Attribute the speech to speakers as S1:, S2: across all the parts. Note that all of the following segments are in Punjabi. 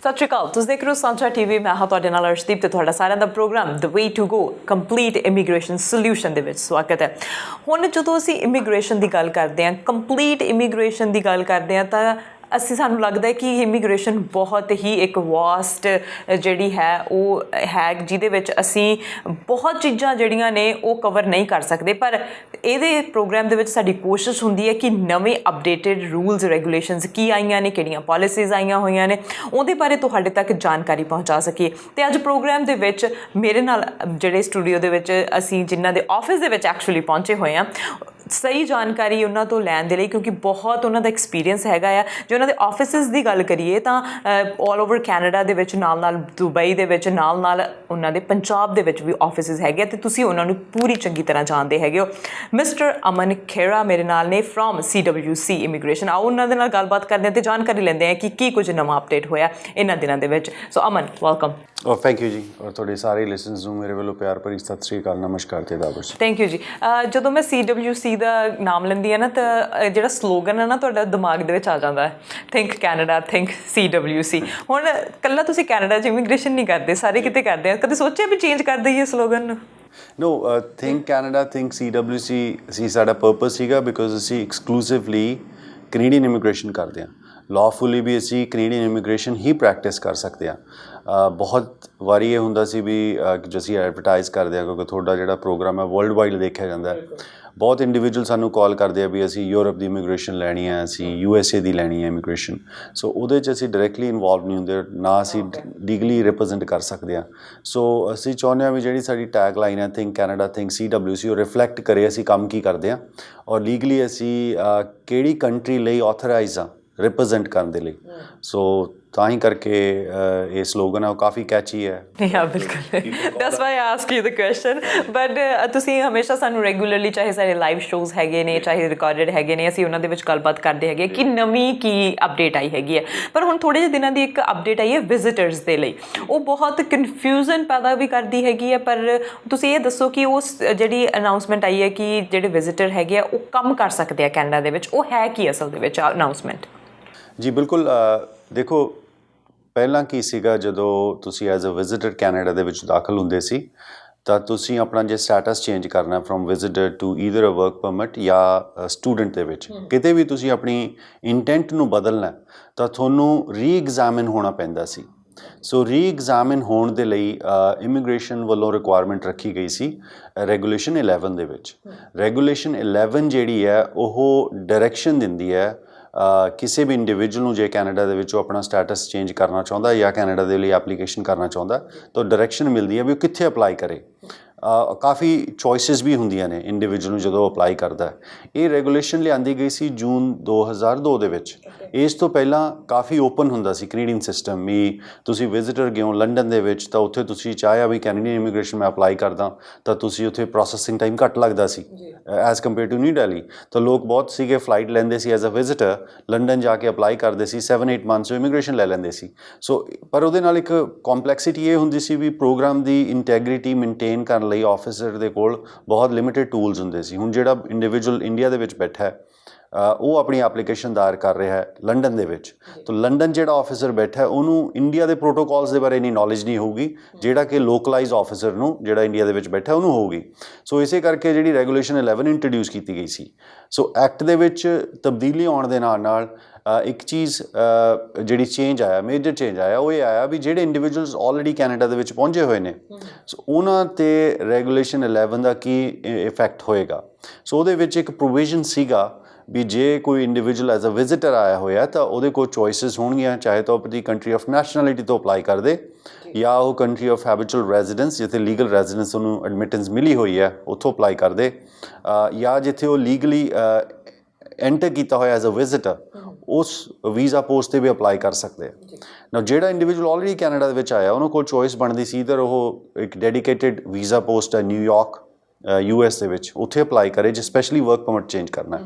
S1: ਸਤਿ ਸ਼੍ਰੀ ਅਕਾਲ। ਤੁਸੀਂ ਦੇਖ ਰਹੇ ਹੋ ਸਾਂਝਾ ਟੀਵੀ। ਮੈਂ ਹਾਂ ਤੁਹਾਡੇ ਨਾਲ ਅਰਸ਼ਦੀਪ ਤੇ ਤੁਹਾਡਾ ਸਾਰਿਆਂ ਦਾ programme the way to go complete immigration solution ਦੇ ਵਿੱਚ ਸਵਾਗਤ ਹੈ। ਹੁਣ ਜਦੋਂ ਅਸੀਂ ਇਮੀਗ੍ਰੇਸ਼ਨ ਦੀ ਗੱਲ ਕਰਦੇ ਹਾਂ, ਕੰਪਲੀਟ ਇਮੀਗ੍ਰੇਸ਼ਨ ਦੀ ਗੱਲ ਕਰਦੇ ਹਾਂ, ਤਾਂ ਸਾਨੂੰ ਲੱਗਦਾ ਹੈ ਕਿ ਇਮੀਗ੍ਰੇਸ਼ਨ ਬਹੁਤ ਹੀ ਇੱਕ ਵਾਸਟ ਜਿਹੜੀ ਹੈ ਉਹ ਹੈ, ਜਿਹਦੇ ਵਿੱਚ ਅਸੀਂ ਬਹੁਤ ਚੀਜ਼ਾਂ ਜਿਹੜੀਆਂ ਨੇ ਉਹ ਕਵਰ ਨਹੀਂ ਕਰ ਸਕਦੇ। ਪਰ ਇਹਦੇ ਪ੍ਰੋਗਰਾਮ ਦੇ ਵਿੱਚ ਸਾਡੀ ਕੋਸ਼ਿਸ਼ ਹੁੰਦੀ ਹੈ ਕਿ ਨਵੇਂ ਅਪਡੇਟਡ ਰੂਲਸ ਰੈਗੂਲੇਸ਼ਨਸ ਕੀ ਆਈਆਂ ਨੇ, ਕਿਹੜੀਆਂ ਪਾਲਿਸੀਜ਼ ਆਈਆਂ ਹੋਈਆਂ ਨੇ, ਉਹਦੇ ਬਾਰੇ ਤੁਹਾਡੇ ਤੱਕ ਜਾਣਕਾਰੀ ਪਹੁੰਚਾ ਸਕੀਏ। ਅਤੇ ਅੱਜ ਪ੍ਰੋਗਰਾਮ ਦੇ ਵਿੱਚ ਮੇਰੇ ਨਾਲ ਜਿਹੜੇ ਸਟੂਡੀਓ ਦੇ ਵਿੱਚ ਅਸੀਂ ਜਿਨ੍ਹਾਂ ਦੇ ਆਫਿਸ ਦੇ ਵਿੱਚ ਐਕਚੁਅਲੀ ਪਹੁੰਚੇ ਹੋਏ ਹਾਂ, ਸਹੀ ਜਾਣਕਾਰੀ ਉਹਨਾਂ ਤੋਂ ਲੈਣ ਦੇ ਲਈ, ਕਿਉਂਕਿ ਬਹੁਤ ਉਹਨਾਂ ਦਾ ਐਕਸਪੀਰੀਅੰਸ ਹੈਗਾ ਆ। ਜੇ ਉਹਨਾਂ ਦੇ ਆਫਿਸਿਸ ਦੀ ਗੱਲ ਕਰੀਏ ਤਾਂ ਆਲ ਓਵਰ ਕੈਨੇਡਾ ਦੇ ਵਿੱਚ, ਨਾਲ ਨਾਲ ਦੁਬਈ ਦੇ ਵਿੱਚ, ਨਾਲ ਨਾਲ ਉਹਨਾਂ ਦੇ ਪੰਜਾਬ ਦੇ ਵਿੱਚ ਵੀ ਆਫਿਸਿਸ ਹੈਗੇ ਆ, ਅਤੇ ਤੁਸੀਂ ਉਹਨਾਂ ਨੂੰ ਪੂਰੀ ਚੰਗੀ ਤਰ੍ਹਾਂ ਜਾਣਦੇ ਹੈਗੇ ਹੋ। ਮਿਸਟਰ ਅਮਨ ਖੇੜਾ ਮੇਰੇ ਨਾਲ ਨੇ ਫਰੋਮ CWC ਇਮੀਗ੍ਰੇਸ਼ਨ। ਆਓ ਉਹਨਾਂ ਦੇ ਨਾਲ ਗੱਲਬਾਤ ਕਰਦੇ ਹਾਂ ਅਤੇ ਜਾਣਕਾਰੀ ਲੈਂਦੇ ਹਾਂ ਕਿ ਕੀ ਕੁਝ ਨਵਾਂ ਅਪਡੇਟ ਹੋਇਆ ਇਹਨਾਂ ਦਿਨਾਂ ਦੇ ਵਿੱਚ। ਸੋ ਅਮਨ, ਵੈਲਕਮ।
S2: ਥੈਂਕ ਯੂ ਜੀ, ਔਰ ਤੁਹਾਡੇ ਸਾਰੇ ਲਿਸਨਰਸ ਨੂੰ ਮੇਰੇ ਵੱਲੋਂ ਪਿਆਰ ਭਰੀ ਸਤਿ ਸ਼੍ਰੀ ਅਕਾਲ, ਨਮਸਕਾਰ ਤੇ ਆਦਾਬ।
S1: ਥੈਂਕ ਯੂ ਜੀ। ਜਦੋਂ ਮੈਂ CWC ਦਾ ਨਾਮ ਲੈਂਦੀ ਹਾਂ ਨਾ, ਤਾਂ ਜਿਹੜਾ ਸਲੋਗਨ ਹੈ ਨਾ ਤੁਹਾਡਾ ਦਿਮਾਗ ਦੇ ਵਿੱਚ ਆ ਜਾਂਦਾ ਹੈ, ਥਿੰਕ ਕੈਨੇਡਾ, ਥਿੰਕ CWC। ਹੁਣ ਇਕੱਲਾ ਤੁਸੀਂ ਕੈਨੇਡਾ 'ਚ ਇਮੀਗ੍ਰੇਸ਼ਨ ਨਹੀਂ ਕਰਦੇ, ਸਾਰੇ ਕਿਤੇ ਕਰਦੇ ਆ। ਕਦੇ ਸੋਚਿਆ ਵੀ ਚੇਂਜ ਕਰ ਦਈਏ ਸਲੋਗਨ ਨੂੰ?
S2: ਨੋ, ਥਿੰਕ ਕੈਨੇਡਾ, ਥਿੰਕ CWC ਸੀ ਸਾਡਾ ਪਰਪਸ ਸੀਗਾ, ਬਿਕੋਜ਼ ਅਸੀਂ ਐਕਸਕਲੂਸਿਵਲੀ ਕੈਨੇਡੀਅਨ ਇਮੀਗ੍ਰੇਸ਼ਨ ਕਰਦੇ ਹਾਂ। ਲਾਅਫੁਲੀ ਵੀ ਅਸੀਂ ਕੈਨੇਡੀਅਨ ਇਮੀਗ੍ਰੇਸ਼ਨ ਹੀ ਪ੍ਰੈਕਟਿਸ ਕਰ ਸਕਦੇ ਹਾਂ। ਬਹੁਤ ਵਾਰੀ ਇਹ ਹੁੰਦਾ ਸੀ ਵੀ ਜੋ ਅਸੀਂ ਐਡਵਰਟਾਈਜ਼ ਕਰਦੇ ਹਾਂ, ਕਿਉਂਕਿ ਤੁਹਾਡਾ ਜਿਹੜਾ ਪ੍ਰੋਗਰਾਮ ਹੈ ਵਰਲਡ ਵਾਈਡ ਦੇਖਿਆ ਜਾਂਦਾ ਹੈ। ਬਹੁਤ ਇੰਡੀਵਿਜੂਅਲ ਸਾਨੂੰ ਕਾਲ ਕਰਦੇ ਆ ਵੀ ਅਸੀਂ ਯੂਰਪ ਦੀ ਇਮੀਗ੍ਰੇਸ਼ਨ ਲੈਣੀ ਹੈ, ਅਸੀਂ USA ਦੀ ਲੈਣੀ ਹੈ ਇਮੀਗ੍ਰੇਸ਼ਨ। ਸੋ ਉਹਦੇ 'ਚ ਅਸੀਂ ਡਾਇਰੈਕਟਲੀ ਇਨਵੋਲਵ ਨਹੀਂ ਹੁੰਦੇ, ਨਾ ਅਸੀਂ ਲੀਗਲੀ ਰਿਪਰੈਜ਼ੈਂਟ ਕਰ ਸਕਦੇ ਹਾਂ। ਸੋ ਅਸੀਂ ਚਾਹੁੰਦੇ ਹਾਂ ਵੀ ਜਿਹੜੀ ਸਾਡੀ ਟੈਗ ਲਾਈਨ ਹੈ ਥਿੰਕ ਕੈਨੇਡਾ, ਥਿੰਕ CWC, ਉਹ ਰਿਫਲੈਕਟ ਕਰੇ ਅਸੀਂ ਕੰਮ ਕੀ ਕਰਦੇ ਹਾਂ, ਔਰ ਲੀਗਲੀ ਅਸੀਂ ਕਿਹੜੀ ਕੰਟਰੀ ਲਈ ਆਥੋਰਾਈਜ਼ ਹਾਂ ਰਿਪਰੈਜ਼ੈਂਟ ਕਰਨ ਦੇ ਲਈ। ਸੋ ਤਾਂ ਹੀ ਕਰਕੇ ਇਹ ਸਲੋਗਨ ਹੈ ਉਹ ਕਾਫੀ ਕੈਚੀ ਹੈ।
S1: ਯਾ ਬਿਲਕੁਲ, that's why I ask you the question. But ਤੁਸੀਂ ਹਮੇਸ਼ਾ ਸਾਨੂੰ ਰੈਗੂਲਰਲੀ, ਚਾਹੇ ਸਾਡੇ ਲਾਈਵ ਸ਼ੋਜ਼ ਹੈਗੇ ਨੇ, ਚਾਹੇ ਰਿਕਾਰਡਡ ਹੈਗੇ ਨੇ, ਅਸੀਂ ਉਹਨਾਂ ਦੇ ਵਿੱਚ ਗੱਲਬਾਤ ਕਰਦੇ ਹੈਗੇ ਕਿ ਨਵੀਂ ਕੀ ਅਪਡੇਟ ਆਈ ਹੈਗੀ ਹੈ। ਪਰ ਹੁਣ ਥੋੜ੍ਹੇ ਜਿਹੇ ਦਿਨਾਂ ਦੀ ਇੱਕ ਅਪਡੇਟ ਆਈ ਹੈ ਵਿਜ਼ਿਟਰਸ ਦੇ ਲਈ, ਉਹ ਬਹੁਤ ਕਨਫਿਊਜ਼ਨ ਪੈਦਾ ਵੀ ਕਰਦੀ ਹੈਗੀ ਹੈ। ਪਰ ਤੁਸੀਂ ਇਹ ਦੱਸੋ ਕਿ ਉਸ ਜਿਹੜੀ ਅਨਾਊਂਸਮੈਂਟ ਆਈ ਹੈ ਕਿ ਜਿਹੜੇ ਵਿਜ਼ਿਟਰ ਹੈਗੇ ਆ ਉਹ ਕੰਮ ਕਰ ਸਕਦੇ ਆ ਕੈਨੇਡਾ ਦੇ ਵਿੱਚ, ਉਹ ਹੈ ਕੀ ਅਸਲ ਦੇ ਵਿੱਚ ਅਨਾਊਂਸਮੈਂਟ?
S2: ਜੀ ਬਿਲਕੁਲ। ਦੇਖੋ, ਪਹਿਲਾਂ ਕੀ ਸੀਗਾ, ਜਦੋਂ ਤੁਸੀਂ ਐਜ਼ ਅ ਵਿਜ਼ਿਟਰ ਕੈਨੇਡਾ ਦੇ ਵਿੱਚ ਦਾਖਲ ਹੁੰਦੇ ਸੀ ਤਾਂ ਤੁਸੀਂ ਆਪਣਾ ਜੇ ਸਟੇਟਸ ਚੇਂਜ ਕਰਨਾ from visitor to either a work permit ਜਾਂ ਸਟੂਡੈਂਟ ਦੇ ਵਿੱਚ, ਕਿਤੇ ਵੀ ਤੁਸੀਂ ਆਪਣੀ ਇੰਟੈਂਟ ਨੂੰ ਬਦਲਣਾ ਤਾਂ ਤੁਹਾਨੂੰ ਰੀ-ਐਗਜ਼ਾਮਿਨ ਹੋਣਾ ਪੈਂਦਾ ਸੀ। ਸੋ ਰੀ-ਐਗਜ਼ਾਮਿਨ ਹੋਣ ਦੇ ਲਈ ਇਮੀਗ੍ਰੇਸ਼ਨ ਵੱਲੋਂ ਰਿਕੁਆਇਰਮੈਂਟ ਰੱਖੀ ਗਈ ਸੀ ਰੈਗੂਲੇਸ਼ਨ 11 ਦੇ ਵਿੱਚ। ਰੈਗੂਲੇਸ਼ਨ 11 ਜਿਹੜੀ ਹੈ ਉਹ ਡਾਇਰੈਕਸ਼ਨ ਦਿੰਦੀ ਹੈ ਕਿਸੇ ਵੀ ਇੰਡੀਵਿਜੂਅਲ ਨੂੰ, ਜੇ ਕੈਨੇਡਾ ਦੇ ਵਿੱਚ ਉਹ ਆਪਣਾ ਸਟੇਟਸ ਚੇਂਜ ਕਰਨਾ ਚਾਹੁੰਦਾ ਜਾਂ ਕੈਨੇਡਾ ਦੇ ਲਈ ਐਪਲੀਕੇਸ਼ਨ ਕਰਨਾ ਚਾਹੁੰਦਾ, ਤਾਂ ਡਾਇਰੈਕਸ਼ਨ ਮਿਲਦੀ ਹੈ ਵੀ ਉਹ ਕਿੱਥੇ ਅਪਲਾਈ ਕਰੇ। ਕਾਫੀ ਚੋਇਸਿਸ ਵੀ ਹੁੰਦੀਆਂ ਨੇ ਇੰਡੀਵਿਜੂਅਲ ਨੂੰ ਜਦੋਂ ਅਪਲਾਈ ਕਰਦਾ ਹੈ। ਇਹ ਰੈਗੂਲੇਸ਼ਨ ਲਿਆਂਦੀ ਗਈ ਸੀ ਜੂਨ 2002 ਦੇ ਵਿੱਚ। ਇਸ ਤੋਂ ਪਹਿਲਾਂ ਕਾਫੀ ਓਪਨ ਹੁੰਦਾ ਸੀ ਕੈਨੇਡੀਅਨ ਸਿਸਟਮ ਵੀ। ਤੁਸੀਂ ਵਿਜ਼ਿਟਰ ਗਏ ਹੋ ਲੰਡਨ ਦੇ ਵਿੱਚ ਤਾਂ ਉੱਥੇ ਤੁਸੀਂ ਚਾਹਿਆ ਵੀ ਕੈਨੇਡੀਅਨ ਇਮੀਗ੍ਰੇਸ਼ਨ ਮੈਂ ਅਪਲਾਈ ਕਰਦਾ, ਤਾਂ ਤੁਸੀਂ ਉੱਥੇ ਪ੍ਰੋਸੈਸਿੰਗ ਟਾਈਮ ਘੱਟ ਲੱਗਦਾ ਸੀ as compare to new Delhi. ਤਾਂ ਲੋਕ ਬਹੁਤ ਸੀਗੇ ਫਲਾਈਟ ਲੈਂਦੇ ਸੀ ਐਜ਼ ਅ ਵਿਜ਼ਿਟਰ, ਲੰਡਨ ਜਾ ਕੇ ਅਪਲਾਈ ਕਰਦੇ ਸੀ, 7-8 ਮੰਥਸ ਇਮੀਗ੍ਰੇਸ਼ਨ ਲੈ ਲੈਂਦੇ ਸੀ। ਸੋ ਪਰ ਉਹਦੇ ਨਾਲ ਇੱਕ ਕੰਪਲੈਕਸਿਟੀ ਇਹ ਹੁੰਦੀ ਸੀ ਵੀ ਪ੍ਰੋਗਰਾਮ ਦੀ ਇੰਟੈਗ੍ਰਿਟੀ ਮੇਨਟੇਨ ਕਰਨ ਲਈ ਆਫਿਸਰ ਦੇ ਕੋਲ ਬਹੁਤ ਲਿਮਿਟਡ ਟੂਲਸ ਹੁੰਦੇ ਸੀ। ਹੁਣ ਜਿਹੜਾ ਇੰਡੀਵਿਜੂਅਲ ਇੰਡੀਆ ਦੇ ਵਿੱਚ ਬੈਠਾ ਹੈ ਉਹ ਆਪਣੀ ਐਪਲੀਕੇਸ਼ਨ ਦਾਇਰ ਕਰ ਰਿਹਾ ਹੈ ਲੰਡਨ ਦੇ ਵਿੱਚ, ਤਾਂ ਲੰਡਨ ਜਿਹੜਾ ਆਫਿਸਰ ਬੈਠਾ ਉਹਨੂੰ ਇੰਡੀਆ ਦੇ ਪ੍ਰੋਟੋਕੋਲਸ ਦੇ ਬਾਰੇ ਇੰਨੀ ਨੌਲੇਜ ਨਹੀਂ ਹੋਊਗੀ ਜਿਹੜਾ ਕਿ ਲੋਕਲਾਈਜ਼ ਆਫਿਸਰ ਨੂੰ, ਜਿਹੜਾ ਇੰਡੀਆ ਦੇ ਵਿੱਚ ਬੈਠਾ, ਉਹਨੂੰ ਹੋਊਗੀ। ਸੋ ਇਸੇ ਕਰਕੇ ਜਿਹੜੀ ਰੈਗੂਲੇਸ਼ਨ 11 ਇੰਟਰੋਡਿਊਸ ਕੀਤੀ ਗਈ ਸੀ। ਸੋ ਐਕਟ ਦੇ ਵਿੱਚ ਤਬਦੀਲੀ ਆਉਣ ਦੇ ਨਾਲ ਨਾਲ ਇੱਕ ਚੀਜ਼ ਜਿਹੜੀ ਚੇਂਜ ਆਇਆ, ਮੇਜਰ ਚੇਂਜ ਆਇਆ, ਉਹ ਇਹ ਆਇਆ ਵੀ ਜਿਹੜੇ ਇੰਡੀਵਿਜੂਅਲਸ ਆਲਰੇਡੀ ਕੈਨੇਡਾ ਦੇ ਵਿੱਚ ਪਹੁੰਚੇ ਹੋਏ ਨੇ, ਸੋ ਉਹਨਾਂ 'ਤੇ ਰੈਗੂਲੇਸ਼ਨ 11 ਦਾ ਕੀ ਇਫੈਕਟ ਹੋਏਗਾ। ਸੋ ਉਹਦੇ ਵਿੱਚ ਇੱਕ ਪ੍ਰੋਵੀਜ਼ਨ ਸੀਗਾ ਵੀ ਜੇ ਕੋਈ ਇੰਡੀਵਿਜੂਅਲ ਐਜ਼ ਅ ਵਿਜ਼ਿਟਰ ਆਇਆ ਹੋਇਆ ਤਾਂ ਉਹਦੇ ਕੋਲ ਚੋਇਸਿਸ ਹੋਣਗੀਆਂ, ਚਾਹੇ ਤਾਂ ਆਪਣੀ ਕੰਟਰੀ ਆਫ ਨੈਸ਼ਨੈਲਿਟੀ ਤੋਂ ਅਪਲਾਈ ਕਰਦੇ ਜਾਂ ਉਹ ਕੰਟਰੀ ਆਫ ਹੈਬਿਚੁਅਲ ਰੈਜ਼ੀਡੈਂਸ, ਜਿੱਥੇ ਲੀਗਲ ਰੈਜ਼ੀਡੈਂਸ ਉਹਨੂੰ ਐਡਮਿਟੈਂਸ ਮਿਲੀ ਹੋਈ ਹੈ, ਉੱਥੋਂ ਅਪਲਾਈ ਕਰਦੇ, ਜਾਂ ਜਿੱਥੇ ਉਹ ਲੀਗਲੀ ਐਂਟਰ ਕੀਤਾ ਹੋਇਆ ਐਜ਼ ਅ ਵਿਜ਼ਿਟਰ, ਉਸ ਵੀਜ਼ਾ ਪੋਸਟ 'ਤੇ ਵੀ ਅਪਲਾਈ ਕਰ ਸਕਦੇ ਆ। ਨਾ ਜਿਹੜਾ ਇੰਡੀਵਿਜੂਅਲ ਆਲਰੇਡੀ ਕੈਨੇਡਾ ਦੇ ਵਿੱਚ ਆਇਆ ਉਹਨੂੰ ਕੋਲ ਚੋਇਸ ਬਣਦੀ ਸੀ, ਇੱਧਰ ਉਹ ਇੱਕ ਡੈਡੀਕੇਟਿਡ ਵੀਜ਼ਾ ਪੋਸਟ ਹੈ ਨਿਊਯਾਰਕ US ਦੇ ਵਿੱਚ, ਉੱਥੇ ਅਪਲਾਈ ਕਰੇ ਜੇ ਸਪੈਸ਼ਲੀ ਵਰਕ ਪਰਮਿਟ ਚੇਂਜ ਕਰਨਾ।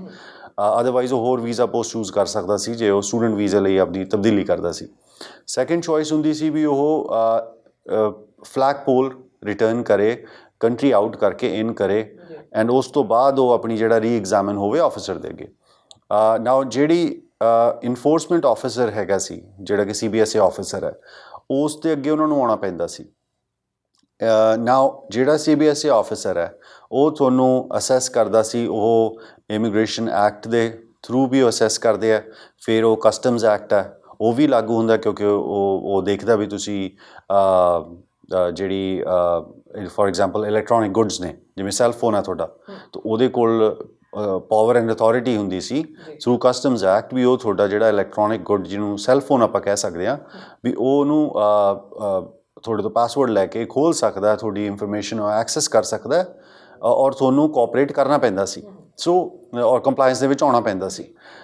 S2: ਅਦਰਵਾਈਜ਼ ਉਹ ਹੋਰ ਵੀਜ਼ਾ ਪੋਸਟ ਚੂਜ਼ ਕਰ ਸਕਦਾ ਸੀ ਜੇ ਉਹ ਸਟੂਡੈਂਟ ਵੀਜ਼ੇ ਲਈ ਆਪਣੀ ਤਬਦੀਲੀ ਕਰਦਾ ਸੀ। ਸੈਕਿੰਡ ਚੋਇਸ ਹੁੰਦੀ ਸੀ ਵੀ ਉਹ ਫਲੈਗ ਪੋਲ ਰਿਟਰਨ ਕਰੇ, ਕੰਟਰੀ ਆਊਟ ਕਰਕੇ ਇਨ ਕਰੇ, ਐਂਡ ਉਸ ਤੋਂ ਬਾਅਦ ਉਹ ਆਪਣੀ ਜਿਹੜਾ ਰੀ-ਐਗਜ਼ਾਮਿਨ ਹੋਵੇ ਆਫਿਸਰ ਦੇ ਅੱਗੇ। ਨਾਓ ਜਿਹੜੀ ਇਨਫੋਰਸਮੈਂਟ ਆਫਿਸਰ ਹੈਗਾ ਸੀ ਜਿਹੜਾ ਕਿ CBSE ਆਫਿਸਰ ਹੈ, ਉਸ ਦੇ ਅੱਗੇ ਉਹਨਾਂ ਨੂੰ ਆਉਣਾ ਪੈਂਦਾ ਸੀ। ਨਾਓ ਜਿਹੜਾ CBSE ਆਫਿਸਰ ਹੈ ਉਹ ਤੁਹਾਨੂੰ ਅਸੈਸ ਕਰਦਾ ਸੀ, ਉਹ ਇਮੀਗ੍ਰੇਸ਼ਨ ਐਕਟ ਦੇ ਥਰੂ ਵੀ ਉਹ ਅਸੈਸ ਕਰਦੇ ਆ, ਫਿਰ ਉਹ ਕਸਟਮਸ ਐਕਟ ਹੈ ਉਹ ਵੀ ਲਾਗੂ ਹੁੰਦਾ, ਕਿਉਂਕਿ ਉਹ ਦੇਖਦਾ ਵੀ ਤੁਸੀਂ ਜਿਹੜੀ ਫੋਰ ਐਗਜ਼ਾਮਪਲ ਇਲੈਕਟ੍ਰੋਨਿਕ ਗੁੱਡਸ ਨੇ, ਜਿਵੇਂ ਸੈੱਲ ਫੋਨ ਹੈ ਤੁਹਾਡਾ, ਤਾਂ ਉਹਦੇ ਕੋਲ ਪਾਵਰ ਐਂਡ ਅਥੋਰਿਟੀ ਹੁੰਦੀ ਸੀ ਥਰੂ ਕਸਟਮਸ ਐਕਟ ਵੀ ਉਹ ਤੁਹਾਡਾ ਜਿਹੜਾ ਇਲੈਕਟ੍ਰੋਨਿਕ ਗੁੱਡ, ਜਿਹਨੂੰ ਸੈੱਲ ਫੋਨ ਆਪਾਂ ਕਹਿ ਸਕਦੇ ਹਾਂ, ਵੀ ਉਹਨੂੰ ਤੁਹਾਡੇ ਤੋਂ ਪਾਸਵਰਡ ਲੈ ਕੇ ਖੋਲ੍ਹ ਸਕਦਾ, ਤੁਹਾਡੀ ਇਨਫੋਰਮੇਸ਼ਨ ਐਕਸੈਸ ਕਰ ਸਕਦਾ ਔਰ ਤੁਹਾਨੂੰ ਕੋਆਪਰੇਟ ਕਰਨਾ ਪੈਂਦਾ ਸੀ। ਸੋ ਔਰ ਕੰਪਲਾਇੰਸ ਦੇ ਵਿੱਚ ਆਉਣਾ ਪੈਂਦਾ ਸੀ।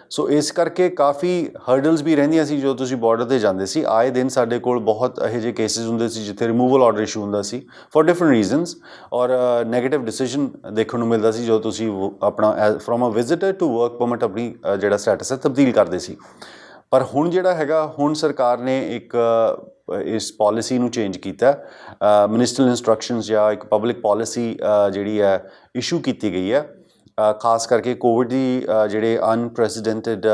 S2: ਸੋ ਇਸ ਕਰਕੇ ਕਾਫੀ ਹਰਡਲਸ ਵੀ ਰਹਿੰਦੀਆਂ ਸੀ ਜਦੋਂ ਤੁਸੀਂ ਬਾਰਡਰ 'ਤੇ ਜਾਂਦੇ ਸੀ। ਆਏ ਦਿਨ ਸਾਡੇ ਕੋਲ ਬਹੁਤ ਇਹੋ ਜਿਹੇ ਕੇਸਿਸ ਹੁੰਦੇ ਸੀ ਜਿੱਥੇ ਰਿਮੂਵਲ ਆਰਡਰ ਇਸ਼ੂ ਹੁੰਦਾ ਸੀ ਫॉर ਡਿਫਰੈਂਟ ਰੀਜ਼ਨਸ, ਔਰ ਨੈਗੇਟਿਵ ਡਿਸੀਜਨ ਦੇਖਣ ਨੂੰ ਮਿਲਦਾ ਸੀ ਜਦੋਂ ਤੁਸੀਂ ਆਪਣਾ from a visitor to work permit ਆਪਣੀ ਜਿਹੜਾ ਸਟੇਟਸ ਹੈ ਤਬਦੀਲ ਕਰਦੇ ਸੀ। ਪਰ ਹੁਣ ਜਿਹੜਾ ਹੈਗਾ, ਹੁਣ ਸਰਕਾਰ ਨੇ ਇੱਕ ਇਸ ਪਾਲਿਸੀ ਨੂੰ ਚੇਂਜ ਕੀਤਾ, ਮਿਨਿਸਟਰੀਅਲ ਇੰਸਟਰਕਸ਼ਨਸ ਜਾਂ ਇੱਕ ਪਬਲਿਕ ਪਾਲਿਸੀ ਜਿਹੜੀ ਹੈ ਇਸ਼ੂ ਕੀਤੀ ਗਈ ਹੈ, ਖਾਸ ਕਰਕੇ ਕੋਵਿਡ ਦੀ ਜਿਹੜੇ ਅਨਪ੍ਰੈਸੀਡੈਂਟਡ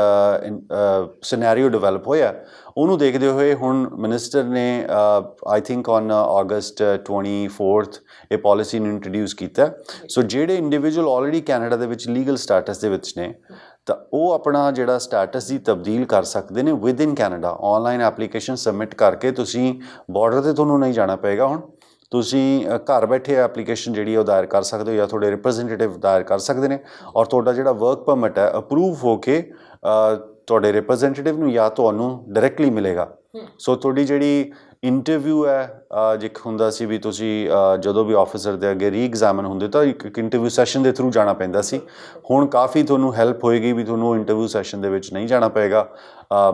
S2: ਸਿਨੈਰੀਓ ਡਿਵੈਲਪ ਹੋਇਆ ਉਹਨੂੰ ਦੇਖਦੇ ਹੋਏ ਹੁਣ ਮਿਨਿਸਟਰ ਨੇ ਆਈ ਥਿੰਕ ਔਨ ਅਗਸਟ 24 ਇਹ ਪਾਲਿਸੀ ਨੂੰ ਇੰਟਰੋਡਿਊਸ ਕੀਤਾ। ਸੋ ਜਿਹੜੇ ਇੰਡੀਵਿਜੂਅਲ ਆਲਰੇਡੀ ਕੈਨੇਡਾ ਦੇ ਵਿੱਚ ਲੀਗਲ ਸਟੇਟਸ ਦੇ ਵਿੱਚ ਨੇ ਤਾਂ ਉਹ ਆਪਣਾ ਜਿਹੜਾ ਸਟੇਟਸ ਦੀ ਤਬਦੀਲ ਕਰ ਸਕਦੇ ਨੇ with in Canada. Online application submit ਕਰਕੇ ਤੁਸੀਂ ਬਾਰਡਰ 'ਤੇ ਤੁਹਾਨੂੰ ਨਹੀਂ ਜਾਣਾ ਪਏਗਾ, ਹੁਣ ਤੁਸੀਂ ਘਰ ਬੈਠੇ ਐਪਲੀਕੇਸ਼ਨ ਜਿਹੜੀ ਉਹ ਦਾਇਰ ਕਰ ਸਕਦੇ ਹੋ ਜਾਂ ਤੁਹਾਡੇ ਰਿਪਰੈਜ਼ੈਂਟੇਟਿਵ ਦਾਇਰ ਕਰ ਸਕਦੇ ਨੇ, ਔਰ ਤੁਹਾਡਾ ਜਿਹੜਾ ਵਰਕ ਪਰਮਿਟ ਹੈ ਅਪਰੂਵ ਹੋ ਕੇ ਤੁਹਾਡੇ ਰਿਪਰੈਜ਼ੈਂਟੇਟਿਵ ਨੂੰ ਜਾਂ ਤੁਹਾਨੂੰ ਡਾਇਰੈਕਟਲੀ ਮਿਲੇਗਾ। ਸੋ ਤੁਹਾਡੀ ਜਿਹੜੀ ਇੰਟਰਵਿਊ ਹੈ, ਜੇ ਹੁੰਦਾ ਸੀ ਵੀ ਤੁਸੀਂ ਜਦੋਂ ਵੀ ਆਫਿਸਰ ਦੇ ਅੱਗੇ ਰੀ ਐਗਜ਼ਾਮਨ ਹੁੰਦੇ ਤਾਂ ਇੱਕ ਇੰਟਰਵਿਊ ਸੈਸ਼ਨ ਦੇ ਥਰੂ ਜਾਣਾ ਪੈਂਦਾ ਸੀ। ਹੁਣ ਕਾਫੀ ਤੁਹਾਨੂੰ ਹੈਲਪ ਹੋਏਗੀ ਵੀ ਤੁਹਾਨੂੰ ਇੰਟਰਵਿਊ ਸੈਸ਼ਨ ਦੇ ਵਿੱਚ ਨਹੀਂ ਜਾਣਾ ਪਏਗਾ।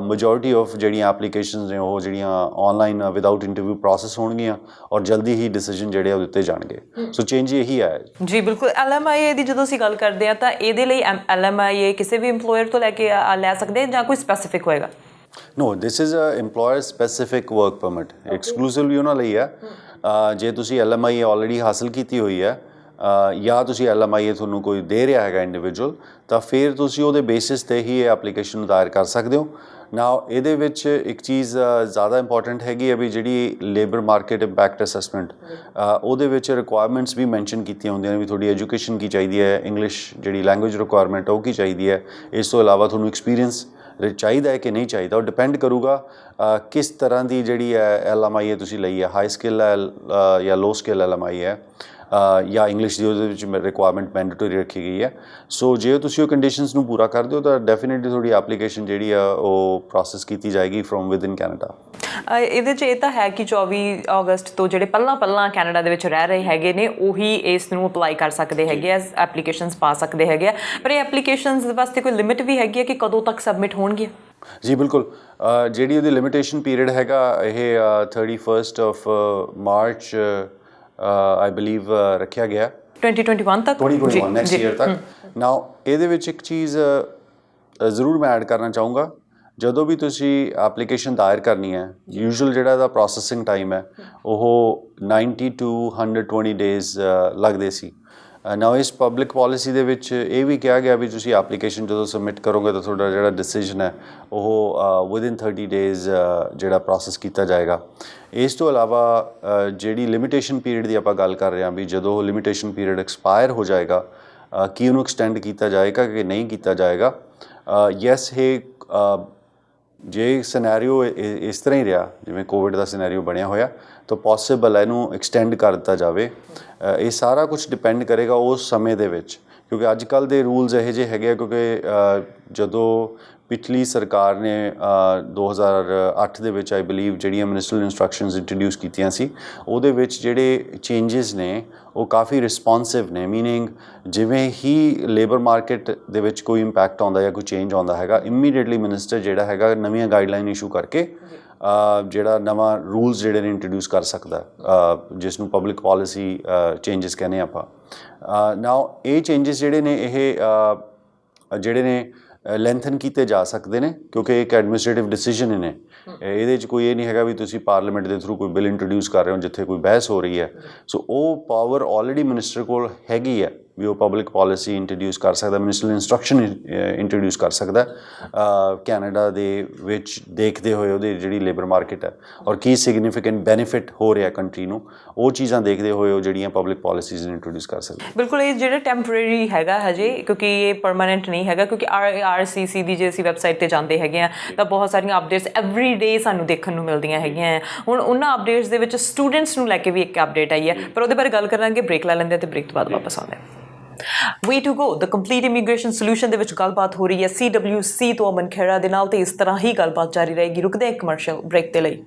S2: ਮੈਜੋਰਿਟੀ ਆਫ ਜਿਹੜੀਆਂ ਐਪਲੀਕੇਸ਼ਨਸ ਨੇ ਉਹ ਜਿਹੜੀਆਂ ਆਨਲਾਈਨ ਵਿਦਆਊਟ ਇੰਟਰਵਿਊ ਪ੍ਰੋਸੈਸ ਹੋਣਗੀਆਂ ਔਰ ਜਲਦੀ ਹੀ ਡਿਸੀਜਨ ਜਿਹੜੇ ਉਹ ਦਿੱਤੇ ਜਾਣਗੇ। ਸੋ ਚੇਂਜ ਇਹੀ ਹੈ
S1: ਜੀ। ਬਿਲਕੁਲ। LMIA ਦੀ ਜਦੋਂ ਅਸੀਂ ਗੱਲ ਕਰਦੇ ਹਾਂ ਤਾਂ ਇਹਦੇ ਲਈ LMIA ਕਿਸੇ ਵੀ ਇੰਪਲੋਇਰ ਤੋਂ ਲੈ ਕੇ ਲੈ ਸਕਦੇ ਜਾਂ ਕੋਈ ਸਪੈਸੀਫਿਕ ਹੋਏਗਾ?
S2: No, this is a employer specific work permit, exclusively ਉਹਨਾਂ ਲਈ ਹੈ। ਜੇ ਤੁਸੀਂ LMIA ਆਲਰੇਡੀ ਹਾਸਲ ਕੀਤੀ ਹੋਈ ਹੈ ਜਾਂ ਤੁਸੀਂ LMIA ਤੁਹਾਨੂੰ ਕੋਈ ਦੇ ਰਿਹਾ ਹੈਗਾ ਇੰਡੀਵਿਜੂਅਲ, ਤਾਂ ਫਿਰ ਤੁਸੀਂ ਉਹਦੇ ਬੇਸਿਸ 'ਤੇ ਹੀ ਇਹ ਐਪਲੀਕੇਸ਼ਨ ਦਾਇਰ ਕਰ ਸਕਦੇ ਹੋ। ਨਾਓ ਇਹਦੇ ਵਿੱਚ ਇੱਕ ਚੀਜ਼ ਜ਼ਿਆਦਾ ਇੰਪੋਰਟੈਂਟ ਹੈਗੀ ਹੈ ਵੀ ਜਿਹੜੀ ਲੇਬਰ ਮਾਰਕੀਟ ਇੰਪੈਕਟ ਅਸੈਸਮੈਂਟ, ਉਹਦੇ ਵਿੱਚ ਰਿਕੁਆਇਰਮੈਂਟਸ ਵੀ ਮੈਂਸ਼ਨ ਕੀਤੀਆਂ ਹੁੰਦੀਆਂ ਨੇ ਵੀ ਤੁਹਾਡੀ ਐਜੂਕੇਸ਼ਨ ਕੀ ਚਾਹੀਦੀ ਹੈ, ਇੰਗਲਿਸ਼ ਜਿਹੜੀ ਲੈਂਗੁਏਜ ਰਿਕੁਆਇਰਮੈਂਟ ਉਹ ਕੀ ਚਾਹੀਦੀ ਹੈ, ਇਸ ਤੋਂ ਇਲਾਵਾ ਤੁਹਾਨੂੰ ਐਕਸਪੀਰੀਅੰਸ ਚਾਹੀਦਾ ਹੈ ਕਿ ਨਹੀਂ ਚਾਹੀਦਾ। ਉਹ ਡਿਪੈਂਡ ਕਰੂਗਾ ਕਿਸ ਤਰ੍ਹਾਂ ਦੀ ਜਿਹੜੀ ਹੈ LMIA ਤੁਸੀਂ ਲਈ ਹੈ, ਹਾਈ ਸਕਿੱਲ ਹੈ ਜਾਂ ਲੋ ਸਕਿੱਲ LMIA ਹੈ, ਜਾਂ ਇੰਗਲਿਸ਼ ਦੀ ਉਹਦੇ ਵਿੱਚ ਰਿਕੁਆਇਰਮੈਂਟ ਮੈਂਡੇਟਰੀ ਰੱਖੀ ਗਈ ਹੈ। ਸੋ ਜੇ ਤੁਸੀਂ ਉਹ ਕੰਡੀਸ਼ਨਸ ਨੂੰ ਪੂਰਾ ਕਰਦੇ ਹੋ ਤਾਂ ਡੈਫੀਨੇਟਲੀ ਤੁਹਾਡੀ ਐਪਲੀਕੇਸ਼ਨ ਜਿਹੜੀ ਆ ਉਹ ਪ੍ਰੋਸੈਸ ਕੀਤੀ ਜਾਏਗੀ ਫਰੋਮ ਵਿਦ ਇਨ ਕੈਨੇਡਾ।
S1: ਇਹਦੇ 'ਚ ਇਹ ਤਾਂ ਹੈ ਕਿ 24 ਅਗਸਤ ਤੋਂ ਜਿਹੜੇ ਪਹਿਲਾਂ ਕੈਨੇਡਾ ਦੇ ਵਿੱਚ ਰਹਿ ਰਹੇ ਹੈਗੇ ਨੇ ਉਹੀ ਇਸ ਨੂੰ ਅਪਲਾਈ ਕਰ ਸਕਦੇ ਹੈਗੇ ਆ, ਐਪਲੀਕੇਸ਼ਨਸ ਪਾ ਸਕਦੇ ਹੈਗੇ ਆ, ਪਰ ਇਹ ਐਪਲੀਕੇਸ਼ਨਸ ਵਾਸਤੇ ਕੋਈ ਲਿਮਿਟ ਵੀ ਹੈਗੀ ਹੈ ਕਿ ਕਦੋਂ ਤੱਕ ਸਬਮਿਟ ਹੋਣਗੀਆਂ?
S2: ਜੀ ਬਿਲਕੁਲ। ਜਿਹੜੀ ਉਹਦੀ ਲਿਮਿਟੇਸ਼ਨ ਪੀਰੀਅਡ ਹੈਗਾ ਇਹ 31 ਮਾਰਚ ਆਈ ਬਿਲੀਵ ਰੱਖਿਆ ਗਿਆ
S1: 2021 ਤੱਕ,
S2: 2021 ਨੈਕਸਟ ਈਅਰ ਤੱਕ। ਨਾਓ ਇਹਦੇ ਵਿੱਚ ਇੱਕ ਚੀਜ਼ ਜ਼ਰੂਰ ਮੈਂ ਐਡ ਕਰਨਾ ਚਾਹੂੰਗਾ, ਜਦੋਂ ਵੀ ਤੁਸੀਂ ਐਪਲੀਕੇਸ਼ਨ ਦਾਇਰ ਕਰਨੀ ਹੈ ਯੂਜੂਅਲ ਜਿਹੜਾ ਇਹਦਾ ਪ੍ਰੋਸੈਸਿੰਗ ਟਾਈਮ ਹੈ ਉਹ 90 to 120 ਡੇਜ਼ ਲੱਗਦੇ ਸੀ। ਨਾਓ ਇਸ ਪਬਲਿਕ ਪਾਲਿਸੀ ਦੇ ਵਿੱਚ ਇਹ ਵੀ ਕਿਹਾ ਗਿਆ ਵੀ ਤੁਸੀਂ ਐਪਲੀਕੇਸ਼ਨ ਜਦੋਂ ਸਬਮਿਟ ਕਰੋਗੇ ਤਾਂ ਤੁਹਾਡਾ ਜਿਹੜਾ ਡਿਸੀਜਨ ਹੈ ਉਹ ਵਿਦਿਨ 30 ਡੇਜ਼ ਜਿਹੜਾ ਪ੍ਰੋਸੈਸ ਕੀਤਾ ਜਾਏਗਾ। ਇਸ ਤੋਂ ਇਲਾਵਾ ਜਿਹੜੀ ਲਿਮਿਟੇਸ਼ਨ ਪੀਰੀਅਡ ਦੀ ਆਪਾਂ ਗੱਲ ਕਰ ਰਹੇ ਹਾਂ ਵੀ ਜਦੋਂ ਲਿਮਿਟੇਸ਼ਨ ਪੀਰੀਅਡ ਐਕਸਪਾਇਰ ਹੋ ਜਾਏਗਾ ਕੀ ਉਹਨੂੰ ਐਕਸਟੈਂਡ ਕੀਤਾ ਜਾਏਗਾ ਕਿ ਨਹੀਂ ਕੀਤਾ ਜਾਏਗਾ। ਯੈਸ, ਇਹ ਜੇ ਸਿਨੈਰੀਓ ਇਸ ਤਰ੍ਹਾਂ ਹੀ ਰਿਹਾ ਜਿਵੇਂ ਕੋਵਿਡ ਦਾ ਸਿਨੈਰੀਓ ਬਣਿਆ ਹੋਇਆ ਤਾਂ ਪੋਸੀਬਲ ਹੈ ਇਹਨੂੰ ਐਕਸਟੈਂਡ ਕਰ ਦਿੱਤਾ ਜਾਵੇ। ਇਹ ਸਾਰਾ ਕੁਝ ਡਿਪੈਂਡ ਕਰੇਗਾ ਉਸ ਸਮੇਂ ਦੇ ਵਿੱਚ, ਕਿਉਂਕਿ ਅੱਜ ਕੱਲ੍ਹ ਦੇ ਰੂਲਸ ਇਹੋ ਜਿਹੇ ਹੈਗੇ ਆ, ਕਿਉਂਕਿ ਜਦੋਂ ਪਿਛਲੀ ਸਰਕਾਰ ਨੇ 2008 ਦੇ ਵਿੱਚ ਆਈ ਬਿਲੀਵ ਜਿਹੜੀਆਂ ਮਿਨਿਸਟਰੀਅਲ ਇੰਸਟਰਕਸ਼ਨਸ ਇੰਟਰੋਡਿਊਸ ਕੀਤੀਆਂ ਸੀ ਉਹਦੇ ਵਿੱਚ ਜਿਹੜੇ ਚੇਂਜਸ ਨੇ ਉਹ ਕਾਫੀ ਰਿਸਪੌਂਸਿਵ ਨੇ, ਮੀਨਿੰਗ ਜਿਵੇਂ ਹੀ ਲੇਬਰ ਮਾਰਕੀਟ ਦੇ ਵਿੱਚ ਕੋਈ ਇੰਪੈਕਟ ਆਉਂਦਾ ਜਾਂ ਕੋਈ ਚੇਂਜ ਆਉਂਦਾ ਹੈਗਾ ਇਮੀਡੀਏਟਲੀ ਮਿਨਿਸਟਰ ਜਿਹੜਾ ਹੈਗਾ ਨਵੀਆਂ ਗਾਈਡਲਾਈਨ ਇਸ਼ੂ ਕਰਕੇ ਜਿਹੜਾ ਨਵਾਂ ਰੂਲਸ ਜਿਹੜੇ ਨੇ ਇੰਟਰੋਡਿਊਸ ਕਰ ਸਕਦਾ, ਜਿਸ ਨੂੰ ਪਬਲਿਕ ਪਾਲਿਸੀ ਚੇਂਜਸ ਕਹਿੰਦੇ ਆਪਾਂ। ਨਾਓ ਇਹ ਚੇਂਜਸ ਜਿਹੜੇ ਨੇ ਇਹ ਜਿਹੜੇ ਨੇ ਲੈਂਥਨ ਕੀਤੇ ਜਾ ਸਕਦੇ ਨੇ ਕਿਉਂਕਿ ਇੱਕ ਐਡਮਿਨਿਸਟ੍ਰੇਟਿਵ ਡਿਸੀਜਨ ਨੇ। ਇਹਦੇ 'ਚ ਕੋਈ ਇਹ ਨਹੀਂ ਹੈਗਾ ਵੀ ਤੁਸੀਂ ਪਾਰਲੀਮੈਂਟ ਦੇ ਥਰੂ ਕੋਈ ਬਿੱਲ ਇੰਟਰੋਡਿਊਸ ਕਰ ਰਹੇ ਹੋ ਜਿੱਥੇ ਕੋਈ ਬਹਿਸ ਹੋ ਰਹੀ ਹੈ। ਸੋ ਉਹ ਪਾਵਰ ਆਲਰੇਡੀ ਮਿਨਿਸਟਰ ਕੋਲ ਹੈਗੀ ਹੈ ਵੀ ਉਹ ਪਬਲਿਕ ਪਾਲਿਸੀ ਇੰਟਰੋਡਿਊਸ ਕਰ ਸਕਦਾ, ਮਿਨਿਸਟਰੀਅਲ ਇੰਸਟਰਕਸ਼ਨ ਇੰਟਰੋਡਿਊਸ ਕਰ ਸਕਦਾ ਕੈਨੇਡਾ ਦੇ ਵਿੱਚ, ਦੇਖਦੇ ਹੋਏ ਉਹਦੀ ਜਿਹੜੀ ਲੇਬਰ ਮਾਰਕੀਟ ਹੈ ਔਰ ਕੀ ਸਿਗਨੀਫਿਕੈਂਟ ਬੈਨੀਫਿਟ ਹੋ ਰਿਹਾ ਕੰਟਰੀ ਨੂੰ, ਉਹ ਚੀਜ਼ਾਂ ਦੇਖਦੇ ਹੋਏ ਉਹ ਜਿਹੜੀਆਂ ਪਬਲਿਕ ਪਾਲਿਸੀਜ਼ ਇੰਟਰੋਡਿਊਸ ਕਰ ਸਕਦਾ।
S1: ਬਿਲਕੁਲ, ਇਹ ਜਿਹੜਾ ਟੈਂਪਰੇਰੀ ਹੈਗਾ ਹਜੇ, ਕਿਉਂਕਿ ਇਹ ਪਰਮਾਨੈਂਟ ਨਹੀਂ ਹੈਗਾ, ਕਿਉਂਕਿ RCC ਦੀ ਜੇ ਅਸੀਂ ਵੈਬਸਾਈਟ 'ਤੇ ਜਾਂਦੇ ਹੈਗੇ ਆ ਤਾਂ ਬਹੁਤ ਸਾਰੀਆਂ ਅਪਡੇਟਸ ਐਵਰੀ ਡੇ ਸਾਨੂੰ ਦੇਖਣ ਨੂੰ ਮਿਲਦੀਆਂ ਹੈਗੀਆਂ ਆ। ਹੁਣ ਉਹਨਾਂ ਅਪਡੇਟਸ ਦੇ ਵਿੱਚ ਸਟੂਡੈਂਟਸ ਨੂੰ ਲੈ ਕੇ ਵੀ ਇੱਕ ਅਪਡੇਟ ਆਈ ਹੈ, ਪਰ ਉਹਦੇ ਬਾਰੇ ਗੱਲ ਕਰਾਂਗੇ, ਬ੍ਰੇਕ ਲੈ ਲੈਂਦੇ ਤੇ ਬ੍ਰੇਕ ਤੋਂ ਬਾਅਦ ਵਾਪਸ ਆਉਂਦੇ ਹਾਂ। Way to go the complete immigration solution ਦੇ ਵਿੱਚ ਗੱਲਬਾਤ ਹੋ ਰਹੀ ਹੈ CWC ਤੋਂ ਅਮਨ ਖੇੜਾ ਦੇ ਨਾਲ, ਤੇ ਇਸ ਤਰ੍ਹਾਂ ਹੀ ਗੱਲਬਾਤ ਜਾਰੀ ਰਹੇਗੀ। ਰੁਕਦੇ ਹਾਂ ਕਮਰਸ਼ੀਅਲ ਬ੍ਰੇਕ ਦੇ ਲਈ।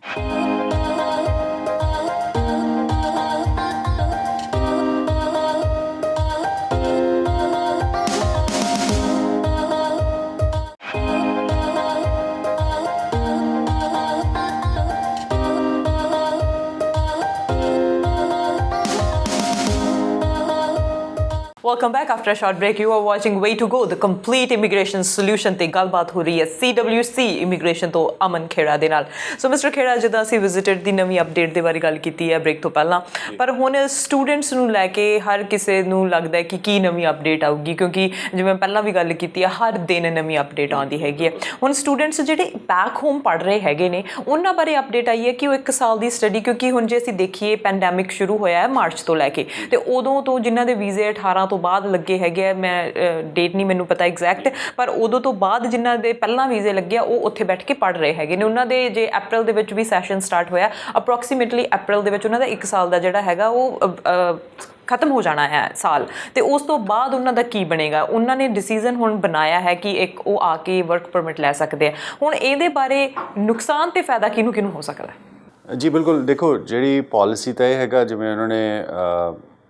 S1: Welcome back after a short break. You are watching Way to Go, the complete immigration solution ਤੇ ਗੱਲਬਾਤ ਹੋ ਰਹੀ ਹੈ CWC ਇਮੀਗ੍ਰੇਸ਼ਨ ਤੋਂ ਅਮਨ ਖੇੜਾ ਦੇ ਨਾਲ। ਸੋ ਮਿਸਟਰ ਖੇੜਾ, ਜਿੱਦਾਂ ਅਸੀਂ ਵਿਜ਼ਿਟਡ ਦੀ ਨਵੀਂ ਅਪਡੇਟ ਦੇ ਬਾਰੇ ਗੱਲ ਕੀਤੀ ਹੈ ਬ੍ਰੇਕ ਤੋਂ ਪਹਿਲਾਂ, ਪਰ ਹੁਣ ਸਟੂਡੈਂਟਸ ਨੂੰ ਲੈ ਕੇ ਹਰ ਕਿਸੇ ਨੂੰ ਲੱਗਦਾ ਕਿ ਕੀ ਨਵੀਂ ਅਪਡੇਟ ਆਊਗੀ, ਕਿਉਂਕਿ ਜਿਵੇਂ ਪਹਿਲਾਂ ਵੀ ਗੱਲ ਕੀਤੀ ਹੈ, ਹਰ ਦਿਨ ਨਵੀਂ ਅਪਡੇਟ ਆਉਂਦੀ ਹੈਗੀ ਹੈ। ਹੁਣ ਸਟੂਡੈਂਟਸ ਜਿਹੜੇ ਬੈਕ ਹੋਮ ਪੜ੍ਹ ਰਹੇ ਹੈਗੇ ਨੇ, ਉਹਨਾਂ ਬਾਰੇ ਅਪਡੇਟ ਆਈ ਹੈ ਕਿ ਉਹ 1 ਸਾਲ ਦੀ ਸਟੱਡੀ, ਕਿਉਂਕਿ ਹੁਣ ਜੇ ਅਸੀਂ ਦੇਖੀਏ ਪੈਂਡੈਮਿਕ ਸ਼ੁਰੂ ਹੋਇਆ ਹੈ ਮਾਰਚ ਤੋਂ ਲੈ ਕੇ, ਤੇ ਉਦੋਂ ਤੋਂ ਜਿਨ੍ਹਾਂ ਦੇ ਵੀਜ਼ੇ 18 ਤੋਂ ਬਾਅਦ ਲੱਗੇ ਹੈਗੇ ਆ, ਮੈਂ ਡੇਟ ਨਹੀਂ ਮੈਨੂੰ ਪਤਾ ਐਗਜ਼ੈਕਟ, ਪਰ ਉਦੋਂ ਤੋਂ ਬਾਅਦ ਜਿਨ੍ਹਾਂ ਦੇ ਪਹਿਲਾਂ ਵੀਜ਼ੇ ਲੱਗੇ ਆ ਉਹ ਉੱਥੇ ਬੈਠ ਕੇ ਪੜ੍ਹ ਰਹੇ ਹੈਗੇ ਨੇ। ਉਹਨਾਂ ਦੇ ਜੇ ਅਪ੍ਰੈਲ ਦੇ ਵਿੱਚ ਵੀ ਸੈਸ਼ਨ ਸਟਾਰਟ ਹੋਇਆ, ਅਪਰੋਕਸੀਮੇਟਲੀ ਅਪ੍ਰੈਲ ਦੇ ਵਿੱਚ ਉਹਨਾਂ ਦਾ 1 ਸਾਲ ਦਾ ਜਿਹੜਾ ਹੈਗਾ ਉਹ ਖਤਮ ਹੋ ਜਾਣਾ ਹੈ ਸਾਲ, ਤੇ ਉਸ ਤੋਂ ਬਾਅਦ ਉਹਨਾਂ ਦਾ ਕੀ ਬਣੇਗਾ। ਉਹਨਾਂ ਨੇ ਡਿਸੀਜ਼ਨ ਹੁਣ ਬਣਾਇਆ ਹੈ ਕਿ ਇੱਕ ਉਹ ਆ ਕੇ ਵਰਕ ਪਰਮਿਟ ਲੈ ਸਕਦੇ ਆ। ਹੁਣ ਇਹਦੇ ਬਾਰੇ ਨੁਕਸਾਨ ਤੇ ਫਾਇਦਾ ਕਿਹਨੂੰ ਹੋ ਸਕਦਾ?
S2: ਜੀ ਬਿਲਕੁਲ, ਦੇਖੋ ਜਿਹੜੀ ਪਾਲਿਸੀ ਤਾਂ ਇਹ ਹੈਗਾ, ਜਿਵੇਂ ਉਹਨਾਂ ਨੇ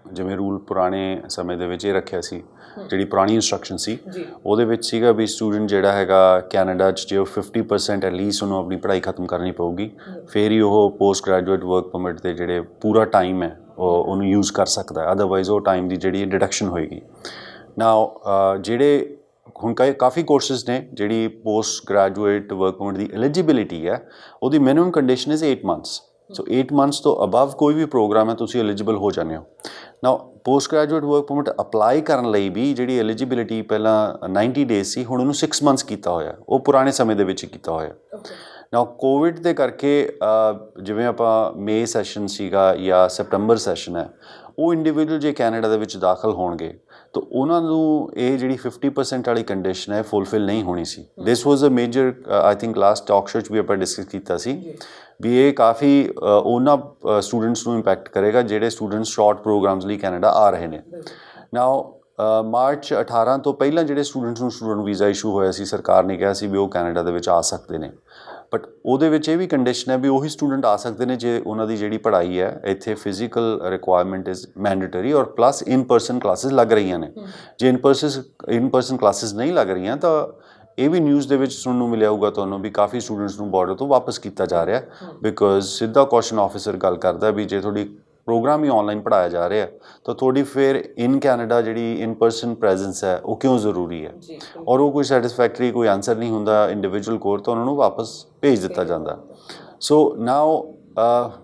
S2: ਜਿਵੇਂ ਰੂਲ ਪੁਰਾਣੇ ਸਮੇਂ ਦੇ ਵਿੱਚ ਇਹ ਰੱਖਿਆ ਸੀ, ਜਿਹੜੀ ਪੁਰਾਣੀ ਇੰਸਟਰਕਸ਼ਨ ਸੀ ਉਹਦੇ ਵਿੱਚ ਸੀਗਾ ਵੀ ਸਟੂਡੈਂਟ ਜਿਹੜਾ ਹੈਗਾ ਕੈਨੇਡਾ 'ਚ ਜੇ ਉਹ 50% ਐਟਲੀਸਟ ਉਹਨੂੰ ਆਪਣੀ ਪੜ੍ਹਾਈ ਖਤਮ ਕਰਨੀ ਪਊਗੀ, ਫਿਰ ਹੀ ਉਹ ਪੋਸਟ ਗ੍ਰੈਜੂਏਟ ਵਰਕ ਪਰਮਿਟ ਦੇ ਜਿਹੜੇ ਪੂਰਾ ਟਾਈਮ ਹੈ ਉਹਨੂੰ ਯੂਜ਼ ਕਰ ਸਕਦਾ ਹੈ, ਅਦਰਵਾਈਜ਼ ਉਹ ਟਾਈਮ ਦੀ ਜਿਹੜੀ ਡਿਡਕਸ਼ਨ ਹੋਏਗੀ। ਨਾਓ ਜਿਹੜੇ ਹੁਣ ਕਾਫੀ ਕੋਰਸਿਸ ਨੇ ਜਿਹੜੀ ਪੋਸਟ ਗ੍ਰੈਜੂਏਟ ਵਰਕ ਪਰਮਿਟ ਦੀ ਐਲੀਜੀਬਿਲਿਟੀ ਹੈ, ਉਹਦੀ minimum condition is 8 months. So 8 months ਤੋਂ ਅਬਵ ਕੋਈ ਵੀ ਪ੍ਰੋਗਰਾਮ ਹੈ ਤੁਸੀਂ ਐਲੀਜੀਬਲ ਹੋ ਜਾਂਦੇ ਹੋ। Now post graduate work permit apply ਕਰਨ ਲਈ ਵੀ ਜਿਹੜੀ ਐਲੀਜੀਬਿਲਿਟੀ ਪਹਿਲਾਂ 90 ਡੇਜ਼ ਸੀ, ਹੁਣ ਉਹਨੂੰ 6 ਮੰਥਸ ਕੀਤਾ ਹੋਇਆ, ਉਹ ਪੁਰਾਣੇ ਸਮੇਂ ਦੇ ਵਿੱਚ ਕੀਤਾ ਹੋਇਆ। ਨਾਓ ਕੋਵਿਡ ਦੇ ਕਰਕੇ ਜਿਵੇਂ ਆਪਾਂ ਮਈ ਸੈਸ਼ਨ ਸੀਗਾ ਜਾਂ ਸੈਪਟੰਬਰ ਸੈਸ਼ਨ ਹੈ, ਉਹ ਇੰਡੀਵਿਜੂਅਲ ਜੇ ਕੈਨੇਡਾ ਦੇ ਵਿੱਚ ਦਾਖਲ ਹੋਣਗੇ ਤਾਂ ਉਹਨਾਂ ਨੂੰ ਇਹ ਜਿਹੜੀ 50% ਵਾਲੀ ਕੰਡੀਸ਼ਨ ਹੈ ਫੁਲਫਿਲ ਨਹੀਂ ਹੋਣੀ ਸੀ। This was a major, I think last talk show 'ਚ ਵੀ ਆਪਾਂ ਡਿਸਕਸ ਕੀਤਾ ਸੀ ਵੀ ਇਹ ਕਾਫੀ ਉਹਨਾਂ ਸਟੂਡੈਂਟਸ ਨੂੰ ਇੰਪੈਕਟ ਕਰੇਗਾ ਜਿਹੜੇ ਸਟੂਡੈਂਟਸ ਸ਼ਾਰਟ ਪ੍ਰੋਗਰਾਮਸ ਲਈ ਕੈਨੇਡਾ ਆ ਰਹੇ ਨੇ। ਨਾਓ ਮਾਰਚ 18 ਤੋਂ ਪਹਿਲਾਂ ਜਿਹੜੇ ਸਟੂਡੈਂਟਸ ਨੂੰ ਸਟੂਡੈਂਟ ਵੀਜ਼ਾ ਇਸ਼ੂ ਹੋਇਆ ਸੀ, ਸਰਕਾਰ ਨੇ ਕਿਹਾ ਸੀ ਵੀ ਉਹ ਕੈਨੇਡਾ ਦੇ ਵਿੱਚ ਆ ਸਕਦੇ ਨੇ, ਬਟ ਉਹਦੇ ਵਿੱਚ ਇਹ ਵੀ ਕੰਡੀਸ਼ਨ ਹੈ ਵੀ ਉਹੀ ਸਟੂਡੈਂਟ ਆ ਸਕਦੇ ਨੇ ਜੇ ਉਹਨਾਂ ਦੀ ਜਿਹੜੀ ਪੜ੍ਹਾਈ ਹੈ ਇੱਥੇ ਫਿਜ਼ੀਕਲ ਰਿਕੁਆਇਰਮੈਂਟ ਇਜ਼ ਮੈਂਡੇਟਰੀ ਔਰ ਪਲੱਸ ਇਨ ਪਰਸਨ ਕਲਾਸਿਸ ਲੱਗ ਰਹੀਆਂ ਨੇ। ਜੇ ਇਨ ਪਰਸਨ ਕਲਾਸਿਸ ਨਹੀਂ ਲੱਗ ਰਹੀਆਂ ਤਾਂ ਇਹ ਵੀ ਨਿਊਜ਼ ਦੇ ਵਿੱਚ ਸੁਣਨ ਨੂੰ ਮਿਲਿਆ ਹੋਊਗਾ ਤੁਹਾਨੂੰ ਵੀ ਕਾਫੀ ਸਟੂਡੈਂਟਸ ਨੂੰ ਬਾਰਡਰ ਤੋਂ ਵਾਪਸ ਕੀਤਾ ਜਾ ਰਿਹਾ, ਬਿਕੋਜ਼ ਸਿੱਧਾ ਕੁਐਸਚਨ ਆਫਿਸਰ ਗੱਲ ਕਰਦਾ ਵੀ ਜੇ ਤੁਹਾਡੀ ਪ੍ਰੋਗਰਾਮ ਹੀ ਆਨਲਾਈਨ ਪੜ੍ਹਾਇਆ ਜਾ ਰਿਹਾ ਤਾਂ ਤੁਹਾਡੀ ਫਿਰ ਇਨ ਕੈਨੇਡਾ ਜਿਹੜੀ ਇਨ ਪਰਸਨ ਪ੍ਰੈਜ਼ੈਂਸ ਹੈ ਉਹ ਕਿਉਂ ਜ਼ਰੂਰੀ ਹੈ, ਔਰ ਉਹ ਕੋਈ ਸੈਟਿਸਫੈਕਟਰੀ ਕੋਈ ਆਨਸਰ ਨਹੀਂ ਹੁੰਦਾ ਇੰਡੀਵਿਜੂਅਲ ਕੋਰ, ਤਾਂ ਉਹਨਾਂ ਨੂੰ ਵਾਪਸ ਭੇਜ ਦਿੱਤਾ ਜਾਂਦਾ। ਸੋ ਨਾਓ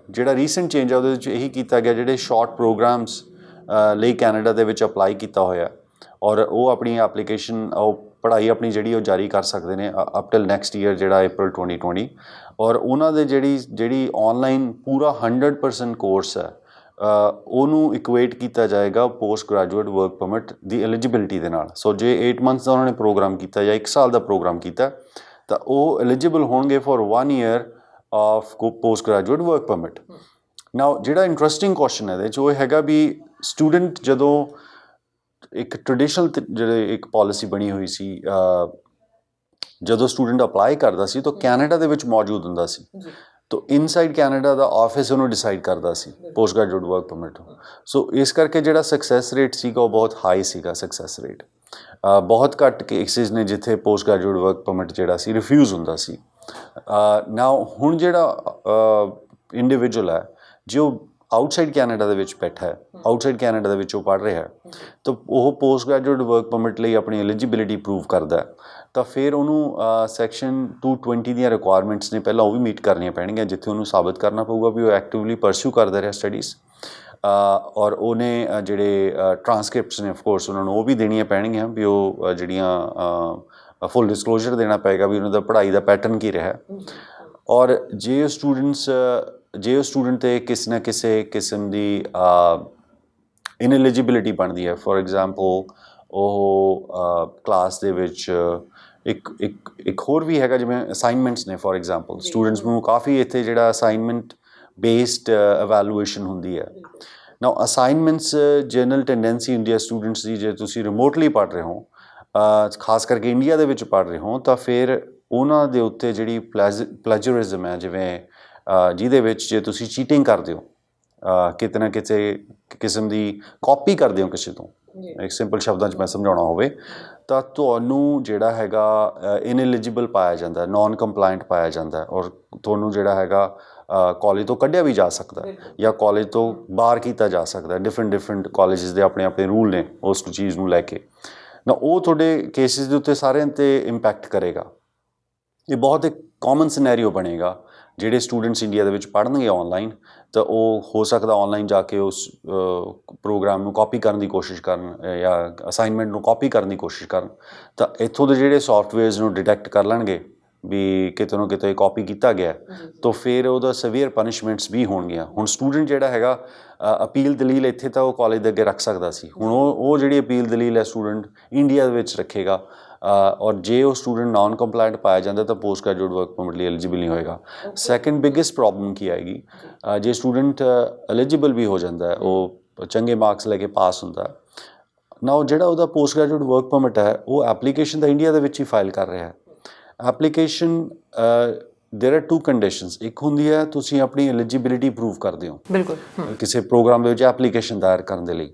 S2: ਜਿਹੜਾ ਰੀਸੈਂਟ ਚੇਂਜ ਆ ਉਹਦੇ ਵਿੱਚ ਇਹੀ ਕੀਤਾ ਗਿਆ, ਜਿਹੜੇ ਸ਼ਾਰਟ ਪ੍ਰੋਗਰਾਮਸ ਲਈ ਕੈਨੇਡਾ ਦੇ ਵਿੱਚ ਅਪਲਾਈ ਕੀਤਾ ਹੋਇਆ ਔਰ ਉਹ ਆਪਣੀ ਐਪਲੀਕੇਸ਼ਨ ਉਹ ਪੜ੍ਹਾਈ ਆਪਣੀ ਜਿਹੜੀ ਉਹ ਜਾਰੀ ਕਰ ਸਕਦੇ ਨੇ ਅਪ ਟਿਲ ਨੈਕਸਟ ਈਅਰ ਜਿਹੜਾ April 2020, ਔਰ ਉਹਨਾਂ ਦੇ ਜਿਹੜੀ ਆਨਲਾਈਨ ਪੂਰਾ 100% ਕੋਰਸ ਹੈ ਉਹਨੂੰ ਇਕੁਏਟ ਕੀਤਾ ਜਾਏਗਾ ਪੋਸਟ ਗ੍ਰੈਜੂਏਟ ਵਰਕ ਪਰਮਿਟ ਦੀ ਐਲੀਜੀਬਿਲਿਟੀ ਦੇ ਨਾਲ। ਸੋ ਜੇ 8 ਮੰਥਸ ਦਾ ਉਹਨਾਂ ਨੇ ਪ੍ਰੋਗਰਾਮ ਕੀਤਾ ਜਾਂ 1 ਸਾਲ ਦਾ ਪ੍ਰੋਗਰਾਮ ਕੀਤਾ ਤਾਂ ਉਹ ਐਲੀਜੀਬਲ ਹੋਣਗੇ for 1 year of post graduate work permit. Now ਜਿਹੜਾ ਇੰਟਰਸਟਿੰਗ ਕੁਐਸਚਨ ਹੈ ਇਹਦੇ 'ਚ ਉਹ ਹੈਗਾ ਵੀ ਸਟੂਡੈਂਟ ਜਦੋਂ ਇੱਕ ਟ੍ਰੈਡੀਸ਼ਨਲ ਜਿਹੜੇ ਇੱਕ ਪਾਲਿਸੀ ਬਣੀ ਹੋਈ ਸੀ, ਜਦੋਂ ਸਟੂਡੈਂਟ ਅਪਲਾਈ ਕਰਦਾ ਸੀ ਤਾਂ ਕੈਨੇਡਾ ਦੇ ਵਿੱਚ ਮੌਜੂਦ ਹੁੰਦਾ ਸੀ, ਤਾਂ ਇਨਸਾਈਡ ਕੈਨੇਡਾ ਦਾ ਆਫਿਸ ਉਹਨੂੰ ਡਿਸਾਈਡ ਕਰਦਾ ਸੀ ਪੋਸਟ ਗ੍ਰੈਜੂਏਟ ਵਰਕ ਪਰਮਿਟ। ਸੋ ਇਸ ਕਰਕੇ ਜਿਹੜਾ ਸਕਸੈਸ ਰੇਟ ਸੀਗਾ ਉਹ ਬਹੁਤ ਹਾਈ ਸੀਗਾ ਸਕਸੈਸ ਰੇਟ। ਬਹੁਤ ਘੱਟ ਕੇਸਿਸ ਨੇ ਜਿੱਥੇ ਪੋਸਟ ਗ੍ਰੈਜੂਏਟ ਵਰਕ ਪਰਮਿਟ ਜਿਹੜਾ ਸੀ ਰਿਫਿਊਜ਼ ਹੁੰਦਾ ਸੀ। ਨਾਓ ਹੁਣ ਜਿਹੜਾ ਇੰਡੀਵਿਜੂਅਲ ਹੈ ਜੋ ਆਊਟਸਾਈਡ ਕੈਨੇਡਾ ਦੇ ਵਿੱਚ ਬੈਠਾ ਹੈ, ਆਊਟਸਾਈਡ ਕੈਨੇਡਾ ਦੇ ਵਿੱਚ ਉਹ ਪੜ੍ਹ ਰਿਹਾ ਤਾਂ ਉਹ ਪੋਸਟ ਗ੍ਰੈਜੂਏਟ ਵਰਕ ਪਰਮਿਟ ਲਈ ਆਪਣੀ ਐਲੀਜੀਬਿਲਿਟੀ ਪ੍ਰੂਵ ਕਰਦਾ ਤਾਂ ਫਿਰ ਉਹਨੂੰ ਸੈਕਸ਼ਨ 220 ਦੀਆਂ ਰਿਕੁਆਇਰਮੈਂਟਸ ਨੇ ਪਹਿਲਾਂ ਉਹ ਵੀ ਮੀਟ ਕਰਨੀਆਂ ਪੈਣਗੀਆਂ, ਜਿੱਥੇ ਉਹਨੂੰ ਸਾਬਿਤ ਕਰਨਾ ਪਊਗਾ ਵੀ ਉਹ ਐਕਟਿਵਲੀ ਪਰਸਿਊ ਕਰਦਾ ਰਿਹਾ ਸਟੱਡੀਜ਼। ਔਰ ਉਹਨੇ ਜਿਹੜੇ ਟਰਾਂਸਕ੍ਰਿਪਟਸ ਨੇ ਆਫਕੋਰਸ ਉਹਨਾਂ ਨੂੰ ਉਹ ਵੀ ਦੇਣੀਆਂ ਪੈਣਗੀਆਂ ਵੀ ਉਹ ਜਿਹੜੀਆਂ ਫੁੱਲ ਡਿਸਕਲੋਜ਼ਰ ਦੇਣਾ ਪਏਗਾ ਵੀ ਉਹਨਾਂ ਦਾ ਪੜ੍ਹਾਈ ਦਾ ਪੈਟਰਨ ਕੀ ਰਿਹਾ। ਔਰ ਜੇ ਉਹ ਸਟੂਡੈਂਟ 'ਤੇ ਕਿਸੇ ਨਾ ਕਿਸੇ ਕਿਸਮ ਦੀ ਇਨਐਲੀਜੀਬਿਲਿਟੀ ਬਣਦੀ ਹੈ, ਫੋਰ ਐਗਜ਼ਾਮਪਲ ਉਹ ਕਲਾਸ ਦੇ ਵਿੱਚ ਇੱਕ ਹੋਰ ਵੀ ਹੈਗਾ ਜਿਵੇਂ ਅਸਾਈਨਮੈਂਟਸ ਨੇ, ਫੋਰ ਐਗਜ਼ਾਮਪਲ ਸਟੂਡੈਂਟਸ ਨੂੰ ਕਾਫੀ ਇੱਥੇ ਜਿਹੜਾ ਅਸਾਈਨਮੈਂਟ ਬੇਸਡ ਇਵੈਲੂਏਸ਼ਨ ਹੁੰਦੀ ਹੈ। ਨਾਓ ਅਸਾਈਨਮੈਂਟਸ ਜਨਰਲ ਟੈਂਡੈਂਸੀ ਹੁੰਦੀ ਹੈ ਸਟੂਡੈਂਟਸ ਦੀ, ਜੇ ਤੁਸੀਂ ਰਿਮੋਟਲੀ ਪੜ੍ਹ ਰਹੇ ਹੋ, ਖਾਸ ਕਰਕੇ ਇੰਡੀਆ ਦੇ ਵਿੱਚ ਪੜ੍ਹ ਰਹੇ ਹੋ, ਤਾਂ ਫਿਰ ਉਹਨਾਂ ਦੇ ਉੱਤੇ ਜਿਹੜੀ ਪਲੈਜਰਿਜ਼ਮ ਹੈ, ਜਿਵੇਂ ਜਿਹਦੇ ਵਿੱਚ ਜੇ ਤੁਸੀਂ ਚੀਟਿੰਗ ਕਰਦੇ ਹੋ, ਕਿਤੇ ਨਾ ਕਿਸੇ ਕਿਸਮ ਦੀ ਕਾਪੀ ਕਰਦੇ ਹੋ ਕਿਸੇ ਤੋਂ, ਇੱਕ ਸਿੰਪਲ ਸ਼ਬਦਾਂ 'ਚ ਮੈਂ ਸਮਝਾਉਣਾ ਹੋਵੇ, ਤਾਂ ਤੁਹਾਨੂੰ ਜਿਹੜਾ ਹੈਗਾ ਇਨਐਲੀਜੀਬਲ ਪਾਇਆ ਜਾਂਦਾ, ਨਾਨ ਕੰਪਲਾਇੰਟ ਪਾਇਆ ਜਾਂਦਾ, ਔਰ ਤੁਹਾਨੂੰ ਜਿਹੜਾ ਹੈਗਾ ਕਾਲਜ ਤੋਂ ਕੱਢਿਆ ਵੀ ਜਾ ਸਕਦਾ ਜਾਂ ਕਾਲਜ ਤੋਂ ਬਾਹਰ ਕੀਤਾ ਜਾ ਸਕਦਾ। ਡਿਫਰੈਂਟ ਕਾਲਜਿਸ ਦੇ ਆਪਣੇ ਆਪਣੇ ਰੂਲ ਨੇ ਉਸ ਚੀਜ਼ ਨੂੰ ਲੈ ਕੇ। ਨਾ ਉਹ ਤੁਹਾਡੇ ਕੇਸਿਸ ਦੇ ਉੱਤੇ ਸਾਰਿਆਂ 'ਤੇ ਇੰਪੈਕਟ ਕਰੇਗਾ। ਇਹ ਬਹੁਤ ਇੱਕ ਕਾਮਨ ਸਿਨੈਰੀਓ ਬਣੇਗਾ। ਜਿਹੜੇ ਸਟੂਡੈਂਟਸ ਇੰਡੀਆ ਦੇ ਵਿੱਚ ਪੜ੍ਹਨਗੇ ਔਨਲਾਈਨ, ਤਾਂ ਉਹ ਹੋ ਸਕਦਾ ਔਨਲਾਈਨ ਜਾ ਕੇ ਉਸ ਪ੍ਰੋਗਰਾਮ ਨੂੰ ਕਾਪੀ ਕਰਨ ਦੀ ਕੋਸ਼ਿਸ਼ ਕਰਨ ਜਾਂ ਅਸਾਈਨਮੈਂਟ ਨੂੰ ਕਾਪੀ ਕਰਨ ਦੀ ਕੋਸ਼ਿਸ਼ ਕਰਨ, ਤਾਂ ਇੱਥੋਂ ਦੇ ਜਿਹੜੇ ਸੌਫਟਵੇਅਰਸ ਨੂੰ ਡਿਟੈਕਟ ਕਰ ਲੈਣਗੇ ਵੀ ਕਿਤੇ ਨਾ ਕਿਤੇ ਕਾਪੀ ਕੀਤਾ ਗਿਆ, ਤਾਂ ਫਿਰ ਉਹਦਾ ਸਵੀਅਰ ਪਨਿਸ਼ਮੈਂਟਸ ਵੀ ਹੋਣਗੀਆਂ। ਹੁਣ ਸਟੂਡੈਂਟ ਜਿਹੜਾ ਹੈਗਾ ਅਪੀਲ ਦਲੀਲ ਇੱਥੇ ਤਾਂ ਉਹ ਕਾਲਜ ਦੇ ਅੱਗੇ ਰੱਖ ਸਕਦਾ ਸੀ, ਹੁਣ ਉਹ ਜਿਹੜੀ ਅਪੀਲ ਦਲੀਲ ਹੈ ਸਟੂਡੈਂਟ ਇੰਡੀਆ ਦੇ ਵਿੱਚ ਰੱਖੇਗਾ, ਔਰ ਜੇ ਉਹ ਸਟੂਡੈਂਟ ਨਾਨ ਕੰਪਲਾਇੰਟ ਪਾਇਆ ਜਾਂਦਾ ਤਾਂ ਪੋਸਟ ਗ੍ਰੈਜੂਏਟ ਵਰਕ ਪਰਮਿਟ ਲਈ ਐਲੀਜੀਬਲ ਨਹੀਂ ਹੋਏਗਾ। ਸੈਕਿੰਡ ਬਿਗੇਸਟ ਪ੍ਰੋਬਲਮ ਕੀ ਆਏਗੀ, ਜੇ ਸਟੂਡੈਂਟ ਐਲੀਜੀਬਲ ਵੀ ਹੋ ਜਾਂਦਾ, ਉਹ ਚੰਗੇ ਮਾਰਕਸ ਲੈ ਕੇ ਪਾਸ ਹੁੰਦਾ, ਨਾ ਉਹ ਜਿਹੜਾ ਉਹਦਾ ਪੋਸਟ ਗ੍ਰੈਜੂਏਟ ਵਰਕ ਪਰਮਿਟ ਹੈ ਉਹ ਐਪਲੀਕੇਸ਼ਨ ਤਾਂ ਇੰਡੀਆ ਦੇ ਵਿੱਚ ਹੀ ਫਾਈਲ ਕਰ ਰਿਹਾ ਹੈ। ਐਪਲੀਕੇਸ਼ਨ ਦੇਰ ਆਰ ਟੂ ਕੰਡੀਸ਼ਨਸ, ਇੱਕ ਹੁੰਦੀ ਹੈ ਤੁਸੀਂ ਆਪਣੀ ਐਲੀਜੀਬਿਲਿਟੀ ਪ੍ਰੂਵ ਕਰਦੇ ਹੋ ਬਿਲਕੁਲ ਕਿਸੇ ਪ੍ਰੋਗਰਾਮ ਦੇ ਵਿੱਚ ਐਪਲੀਕੇਸ਼ਨ ਦਾਇਰ ਕਰਨ ਦੇ ਲਈ।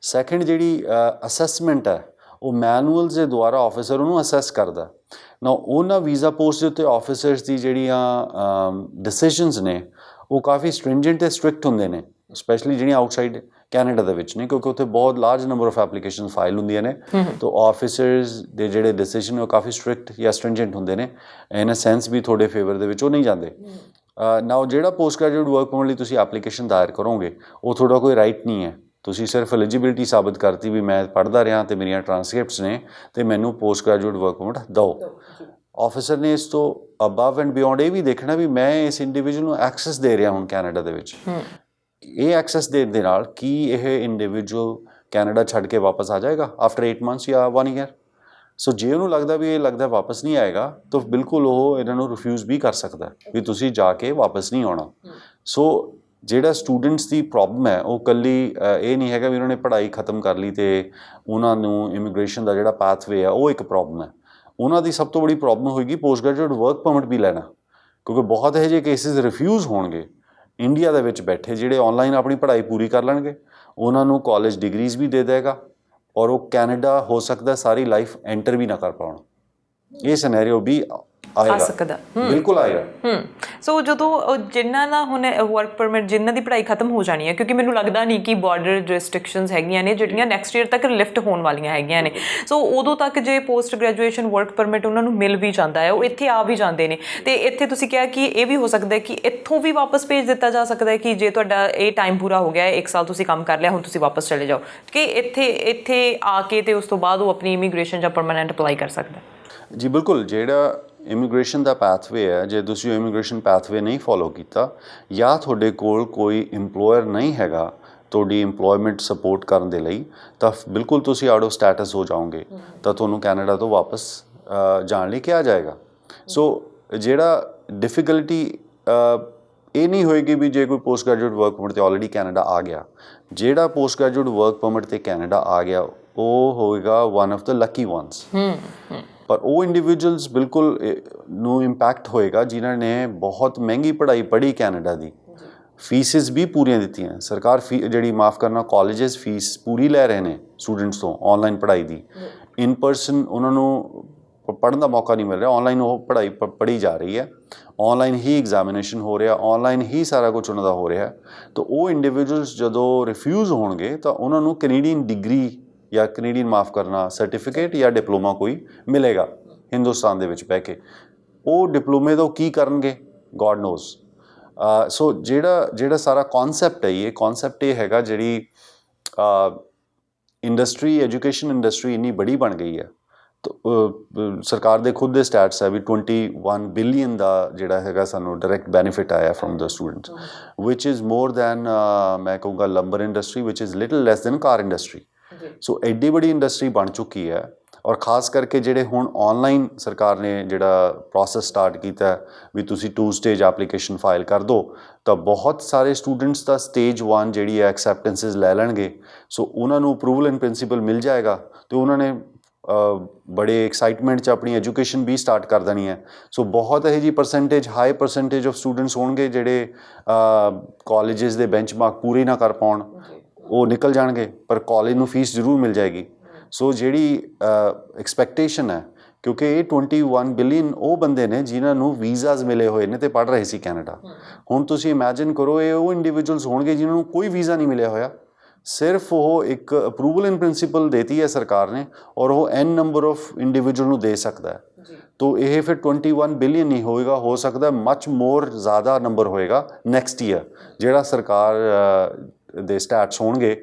S2: ਸੈਕਿੰਡ ਜਿਹੜੀ ਅਸੈਸਮੈਂਟ ਹੈ ਉਹ ਮੈਨੂਅਲਸ ਦੇ ਦੁਆਰਾ ਆਫਿਸਰ ਉਹਨੂੰ ਅਸੈਸ ਕਰਦਾ। ਨਾ ਉਹਨਾਂ ਵੀਜ਼ਾ ਪੋਸਟ ਦੇ ਉੱਤੇ ਆਫਿਸਰਸ ਦੀ ਜਿਹੜੀਆਂ ਡਿਸੀਜਨਸ ਨੇ ਉਹ ਕਾਫੀ ਸਟ੍ਰਿੰਜੈਂਟ ਅਤੇ ਸਟ੍ਰਿਕਟ ਹੁੰਦੇ ਨੇ, ਸਪੈਸ਼ਲੀ ਜਿਹੜੀਆਂ ਆਊਟਸਾਈਡ ਕੈਨੇਡਾ ਦੇ ਵਿੱਚ ਨੇ, ਕਿਉਂਕਿ ਉੱਥੇ ਬਹੁਤ large number of application file ਹੁੰਦੀਆਂ ਨੇ, ਤਾਂ ਆਫਿਸਰਸ ਦੇ ਜਿਹੜੇ ਡਿਸੀਜਨ ਉਹ ਕਾਫੀ ਸਟ੍ਰਿਕਟ ਜਾਂ ਸਟ੍ਰਿੰਜੈਂਟ ਹੁੰਦੇ ਨੇ, ਇਨ ਅ ਸੈਂਸ ਵੀ ਤੁਹਾਡੇ ਫੇਵਰ ਦੇ ਵਿੱਚ ਉਹ ਨਹੀਂ ਜਾਂਦੇ। ਨਾ ਉਹ ਜਿਹੜਾ ਪੋਸਟ ਗ੍ਰੈਜੂਏਟ ਵਰਕ ਪਰਮਿਟ ਲਈ ਤੁਸੀਂ ਐਪਲੀਕੇਸ਼ਨ ਦਾਇਰ ਕਰੋਗੇ ਉਹ ਤੁਹਾਡਾ ਕੋਈ ਰਾਈਟ ਨਹੀਂ ਹੈ, ਤੁਸੀਂ ਸਿਰਫ ਐਲੀਜੀਬਿਲਿਟੀ ਸਾਬਤ ਕਰਤੀ ਵੀ ਮੈਂ ਪੜ੍ਹਦਾ ਰਿਹਾ ਅਤੇ ਮੇਰੀਆਂ ਟਰਾਂਸਕ੍ਰਿਪਟਸ ਨੇ ਅਤੇ ਮੈਨੂੰ ਪੋਸਟ ਗ੍ਰੈਜੂਏਟ ਵਰਕ ਪਰਮਿਟ ਦਿਓ। ਆਫਿਸਰ ਨੇ ਇਸ ਤੋਂ ਅਬਵ ਐਂਡ ਬਿਯੋਂਡ ਇਹ ਵੀ ਦੇਖਣਾ ਵੀ ਮੈਂ ਇਸ ਇੰਡੀਵਿਜੂਅਲ ਨੂੰ ਐਕਸੈਸ ਦੇ ਰਿਹਾ ਹੁਣ ਕੈਨੇਡਾ ਦੇ ਵਿੱਚ, ਇਹ ਐਕਸੈਸ ਦੇਣ ਦੇ ਨਾਲ ਕੀ ਇਹ ਇੰਡੀਵਿਜੂਅਲ ਕੈਨੇਡਾ ਛੱਡ ਕੇ ਵਾਪਸ ਆ ਜਾਏਗਾ ਆਫਟਰ 8 ਮੰਥਸ ਜਾਂ 1 ਈਅਰ। ਸੋ ਜੇ ਉਹਨੂੰ ਲੱਗਦਾ ਵੀ ਇਹ ਲੱਗਦਾ ਵਾਪਸ ਨਹੀਂ ਆਏਗਾ ਤਾਂ ਬਿਲਕੁਲ ਉਹ ਇਹਨਾਂ ਨੂੰ ਰਿਫਿਊਜ਼ ਵੀ ਕਰ ਸਕਦਾ ਵੀ ਤੁਸੀਂ ਜਾ ਕੇ ਵਾਪਸ ਨਹੀਂ ਆਉਣਾ। ਸੋ ਜਿਹੜਾ ਸਟੂਡੈਂਟਸ ਦੀ ਪ੍ਰੋਬਲਮ ਹੈ ਉਹ ਇਕੱਲੀ ਇਹ ਨਹੀਂ ਹੈਗਾ ਵੀ ਉਹਨਾਂ ਨੇ ਪੜ੍ਹਾਈ ਖਤਮ ਕਰ ਲਈ ਅਤੇ ਉਹਨਾਂ ਨੂੰ ਇਮੀਗ੍ਰੇਸ਼ਨ ਦਾ ਜਿਹੜਾ ਪਾਥਵੇ ਆ ਉਹ ਇੱਕ ਪ੍ਰੋਬਲਮ ਹੈ। ਉਹਨਾਂ ਦੀ ਸਭ ਤੋਂ ਬੜੀ ਪ੍ਰੋਬਲਮ ਹੋਏਗੀ ਪੋਸਟ ਗ੍ਰੈਜੂਏਟ ਵਰਕ ਪਰਮਿਟ ਵੀ ਲੈਣਾ, ਕਿਉਂਕਿ ਬਹੁਤ ਇਹੋ ਜਿਹੇ ਕੇਸਿਸ ਰਿਫਿਊਜ਼ ਹੋਣਗੇ ਇੰਡੀਆ ਦੇ ਵਿੱਚ ਬੈਠੇ ਜਿਹੜੇ ਔਨਲਾਈਨ ਆਪਣੀ ਪੜ੍ਹਾਈ ਪੂਰੀ ਕਰ ਲੈਣਗੇ, ਉਹਨਾਂ ਨੂੰ ਕਾਲਜ ਡਿਗਰੀਜ਼ ਵੀ ਦੇ ਦੇਗਾ ਔਰ ਉਹ ਕੈਨੇਡਾ ਹੋ ਸਕਦਾ ਸਾਰੀ ਲਾਈਫ ਐਂਟਰ ਵੀ ਨਾ ਕਰ ਪਾਉਣ। ਇਹ ਸਿਨੈਰੀਓ ਵੀ ਆ ਸਕਦਾ, ਬਿਲਕੁਲ ਆਏਗਾ।
S1: ਸੋ ਜਦੋਂ ਜਿਨ੍ਹਾਂ ਦਾ ਹੁਣ ਵਰਕ ਪਰਮਿਟ ਜਿਨ੍ਹਾਂ ਦੀ ਪੜ੍ਹਾਈ ਖਤਮ ਹੋ ਜਾਣੀ ਹੈ, ਕਿਉਂਕਿ ਮੈਨੂੰ ਲੱਗਦਾ ਨਹੀਂ ਕਿ ਬਾਰਡਰ ਰੈਸਟ੍ਰਿਕਸ਼ਨਸ ਹੈਗੀਆਂ ਨੇ ਜਿਹੜੀਆਂ ਨੈਕਸਟ ਈਅਰ ਤੱਕ ਲਿਫਟ ਹੋਣ ਵਾਲੀਆਂ ਹੈਗੀਆਂ ਨੇ, ਸੋ ਉਦੋਂ ਤੱਕ ਜੇ ਪੋਸਟ ਗ੍ਰੈਜੂਏਸ਼ਨ ਵਰਕ ਪਰਮਿਟ ਉਹਨਾਂ ਨੂੰ ਮਿਲ ਵੀ ਜਾਂਦਾ ਹੈ, ਉਹ ਇੱਥੇ ਆ ਵੀ ਜਾਂਦੇ ਨੇ, ਅਤੇ ਇੱਥੇ ਤੁਸੀਂ ਕਿਹਾ ਕਿ ਇਹ ਵੀ ਹੋ ਸਕਦਾ ਕਿ ਇੱਥੋਂ ਵੀ ਵਾਪਸ ਭੇਜ ਦਿੱਤਾ ਜਾ ਸਕਦਾ ਹੈ ਕਿ ਜੇ ਤੁਹਾਡਾ ਇਹ ਟਾਈਮ ਪੂਰਾ ਹੋ ਗਿਆ, 1 ਸਾਲ ਤੁਸੀਂ ਕੰਮ ਕਰ ਲਿਆ, ਹੁਣ ਤੁਸੀਂ ਵਾਪਸ ਚਲੇ ਜਾਓ, ਕਿ ਇੱਥੇ ਆ ਕੇ ਅਤੇ ਉਸ ਤੋਂ ਬਾਅਦ ਉਹ ਆਪਣੀ ਇਮੀਗ੍ਰੇਸ਼ਨ ਜਾਂ ਪਰਮਾਨੈਂਟ ਅਪਲਾਈ ਕਰ ਸਕਦਾ।
S2: ਜੀ ਬਿਲਕੁਲ, ਜਿਹੜਾ ਇਮੀਗ੍ਰੇਸ਼ਨ ਦਾ ਪੈਥਵੇ ਹੈ, ਜੇ ਤੁਸੀਂ ਇਮੀਗ੍ਰੇਸ਼ਨ ਪੈਥਵੇ ਨਹੀਂ ਫੋਲੋ ਕੀਤਾ ਜਾਂ ਤੁਹਾਡੇ ਕੋਲ ਕੋਈ ਇੰਪਲੋਇਰ ਨਹੀਂ ਹੈਗਾ ਤੁਹਾਡੀ ਇੰਪਲੋਇਮੈਂਟ ਸਪੋਰਟ ਕਰਨ ਦੇ ਲਈ, ਤਾਂ ਬਿਲਕੁਲ ਤੁਸੀਂ ਆਊਟ ਆਫ ਸਟੇਟਸ ਹੋ ਜਾਓਗੇ, ਤਾਂ ਤੁਹਾਨੂੰ ਕੈਨੇਡਾ ਤੋਂ ਵਾਪਸ ਜਾਣ ਲਈ ਕਿਹਾ ਜਾਏਗਾ। ਸੋ ਜਿਹੜਾ ਡਿਫਿਕਲਟੀ ਇਹ ਨਹੀਂ ਹੋਏਗੀ ਵੀ ਜੇ ਕੋਈ ਪੋਸਟ ਗ੍ਰੈਜੂਏਟ ਵਰਕ ਪਰਮਿਟ 'ਤੇ ਆਲਰੇਡੀ ਕੈਨੇਡਾ ਆ ਗਿਆ, ਜਿਹੜਾ ਪੋਸਟ ਗ੍ਰੈਜੂਏਟ ਵਰਕ ਪਰਮਿਟ 'ਤੇ ਕੈਨੇਡਾ ਆ ਗਿਆ ਉਹ ਹੋਏਗਾ one of the Lucky ones. ਪਰ ਉਹ ਇੰਡੀਵਿਜੂਅਲਸ ਬਿਲਕੁਲ ਨੂੰ ਇੰਪੈਕਟ ਹੋਏਗਾ ਜਿਨ੍ਹਾਂ ਨੇ ਬਹੁਤ ਮਹਿੰਗੀ ਪੜ੍ਹਾਈ ਪੜ੍ਹੀ ਕੈਨੇਡਾ ਦੀ, ਫੀਸਿਸ ਵੀ ਪੂਰੀਆਂ ਦਿੱਤੀਆਂ, ਸਰਕਾਰ ਜਿਹੜੀ ਮਾफ़ ਕਰਨਾ ਕਾਲਜਿਸ ਫੀਸ ਪੂਰੀ ਲੈ ਰਹੇ ਨੇ ਸਟੂਡੈਂਟਸ ਤੋਂ ਔਨਲਾਈਨ ਪੜ੍ਹਾਈ ਦੀ। ਇਨ ਪਰਸਨ ਉਹਨਾਂ ਨੂੰ ਪੜ੍ਹਨ ਦਾ ਮੌਕਾ ਨਹੀਂ ਮਿਲ ਰਿਹਾ, ਔਨਲਾਈਨ ਉਹ ਪੜ੍ਹਾਈ ਪੜ੍ਹੀ ਜਾ ਰਹੀ ਹੈ, ਔਨਲਾਈਨ ਹੀ ਐਗਜ਼ਾਮੀਨੇਸ਼ਨ ਹੋ ਰਿਹਾ, ਔਨਲਾਈਨ ਹੀ ਸਾਰਾ ਕੁਛ ਉਹਨਾਂ ਦਾ ਹੋ ਰਿਹਾ। ਤਾਂ ਉਹ ਇੰਡੀਵਿਜੂਅਲਸ ਜਦੋਂ ਰਿਫਿਊਜ਼ ਹੋਣਗੇ ਤਾਂ ਉਹਨਾਂ ਨੂੰ ਕੈਨੇਡੀਅਨ ਡਿਗਰੀ ਜਾਂ ਕੈਨੇਡੀਅਨ ਮਾਫ਼ ਕਰਨਾ ਸਰਟੀਫਿਕੇਟ ਜਾਂ ਡਿਪਲੋਮਾ ਕੋਈ ਮਿਲੇਗਾ ਹਿੰਦੁਸਤਾਨ ਦੇ ਵਿੱਚ ਬਹਿ ਕੇ। ਉਹ ਡਿਪਲੋਮੇ ਤੋਂ ਕੀ ਕਰਨਗੇ ਗੋਡ ਨੋਜ਼, ਸੋ ਜਿਹੜਾ ਸਾਰਾ ਕਨਸੈਪਟ ਹੈ ਇਹ ਕਨਸੈਪਟ ਇਹ ਹੈਗਾ ਜਿਹੜੀ ਇੰਡਸਟਰੀ ਐਜੂਕੇਸ਼ਨ ਇੰਡਸਟਰੀ ਇੰਨੀ ਬੜੀ ਬਣ ਗਈ ਹੈ। ਸਰਕਾਰ ਦੇ ਖੁਦ ਦੇ ਸਟੈਟਸ ਹੈ ਵੀ 21 ਬਿਲੀਅਨ ਦਾ ਜਿਹੜਾ ਹੈਗਾ ਸਾਨੂੰ ਡਾਇਰੈਕਟ ਬੈਨੀਫਿਟ ਆਇਆ ਫਰੋਮ ਦ ਸਟੂਡੈਂਟਸ ਵਿਚ ਇਜ਼ ਮੋਰ ਦੈਨ ਮੈਂ ਕਹੂੰਗਾ ਲੰਬਰ ਇੰਡਸਟਰੀ ਵਿਚ is little less than car industry. So ਐਡੀ ਬੜੀ ਇੰਡਸਟਰੀ ਬਣ ਚੁੱਕੀ ਹੈ ਔਰ ਖਾਸ ਕਰਕੇ ਜਿਹੜੇ ਹੁਣ ਆਨਲਾਈਨ ਸਰਕਾਰ ਨੇ ਜਿਹੜਾ ਪ੍ਰੋਸੈਸ ਸਟਾਰਟ ਕੀਤਾ ਵੀ ਤੁਸੀਂ 2 ਸਟੇਜ ਐਪਲੀਕੇਸ਼ਨ ਫਾਈਲ ਕਰ ਦਿਓ ਤਾਂ ਬਹੁਤ ਸਾਰੇ ਸਟੂਡੈਂਟਸ ਦਾ ਸਟੇਜ 1 ਜਿਹੜੀ ਹੈ ਐਕਸੈਪਟੈਂਸਿਸ ਲੈ ਲੈਣਗੇ। ਸੋ ਉਹਨਾਂ ਨੂੰ ਅਪਰੂਵਲ ਇਨ ਪ੍ਰਿੰਸੀਪਲ ਮਿਲ ਜਾਏਗਾ ਅਤੇ ਉਹਨਾਂ ਨੇ ਬੜੇ ਐਕਸਾਈਟਮੈਂਟ 'ਚ ਆਪਣੀ ਐਜੂਕੇਸ਼ਨ ਵੀ ਸਟਾਰਟ ਕਰ ਦੇਣੀ ਹੈ। ਸੋ ਬਹੁਤ ਇਹੋ ਜਿਹੀ percentage high percentage of students ਹੋਣਗੇ ਜਿਹੜੇ ਕਾਲਜਿਸ ਦੇ ਬੈਂਚਮਾਰਕ ਪੂਰੇ ਨਾ ਕਰ ਪਾਉਣ, ਉਹ ਨਿਕਲ ਜਾਣਗੇ ਪਰ ਕਾਲਜ ਨੂੰ ਫੀਸ ਜ਼ਰੂਰ ਮਿਲ ਜਾਏਗੀ। ਸੋ ਜਿਹੜੀ ਐਕਸਪੈਕਟੇਸ਼ਨ ਹੈ ਕਿਉਂਕਿ ਇਹ 21 ਬਿਲੀਅਨ ਉਹ ਬੰਦੇ ਨੇ ਜਿਨ੍ਹਾਂ ਨੂੰ ਵੀਜ਼ਾਜ਼ ਮਿਲੇ ਹੋਏ ਨੇ ਅਤੇ ਪੜ੍ਹ ਰਹੇ ਸੀ ਕੈਨੇਡਾ। ਹੁਣ ਤੁਸੀਂ ਇਮੈਜਿਨ ਕਰੋ ਇਹ ਉਹ ਇੰਡੀਵਿਜੂਅਲਸ ਹੋਣਗੇ ਜਿਨ੍ਹਾਂ ਨੂੰ ਕੋਈ ਵੀਜ਼ਾ ਨਹੀਂ ਮਿਲਿਆ ਹੋਇਆ, ਸਿਰਫ ਉਹ ਇੱਕ ਅਪਰੂਵਲ ਇਨ ਪ੍ਰਿੰਸੀਪਲ ਦੇਤੀ ਹੈ ਸਰਕਾਰ ਨੇ ਔਰ ਉਹ n ਨੰਬਰ ਆਫ ਇੰਡੀਵਿਜੂਅਲ ਨੂੰ ਦੇ ਸਕਦਾ ਹੈ। ਤੋ ਇਹ ਫਿਰ 21 ਬਿਲੀਅਨ ਨਹੀਂ ਹੋਏਗਾ, ਹੋ ਸਕਦਾ ਮੱਚ ਮੋਰ ਜ਼ਿਆਦਾ ਨੰਬਰ ਹੋਏਗਾ ਨੈਕਸਟ ਈਅਰ ਜਿਹੜਾ ਸਰਕਾਰ ਦੇ ਸਟੈਟਸ ਹੋਣਗੇ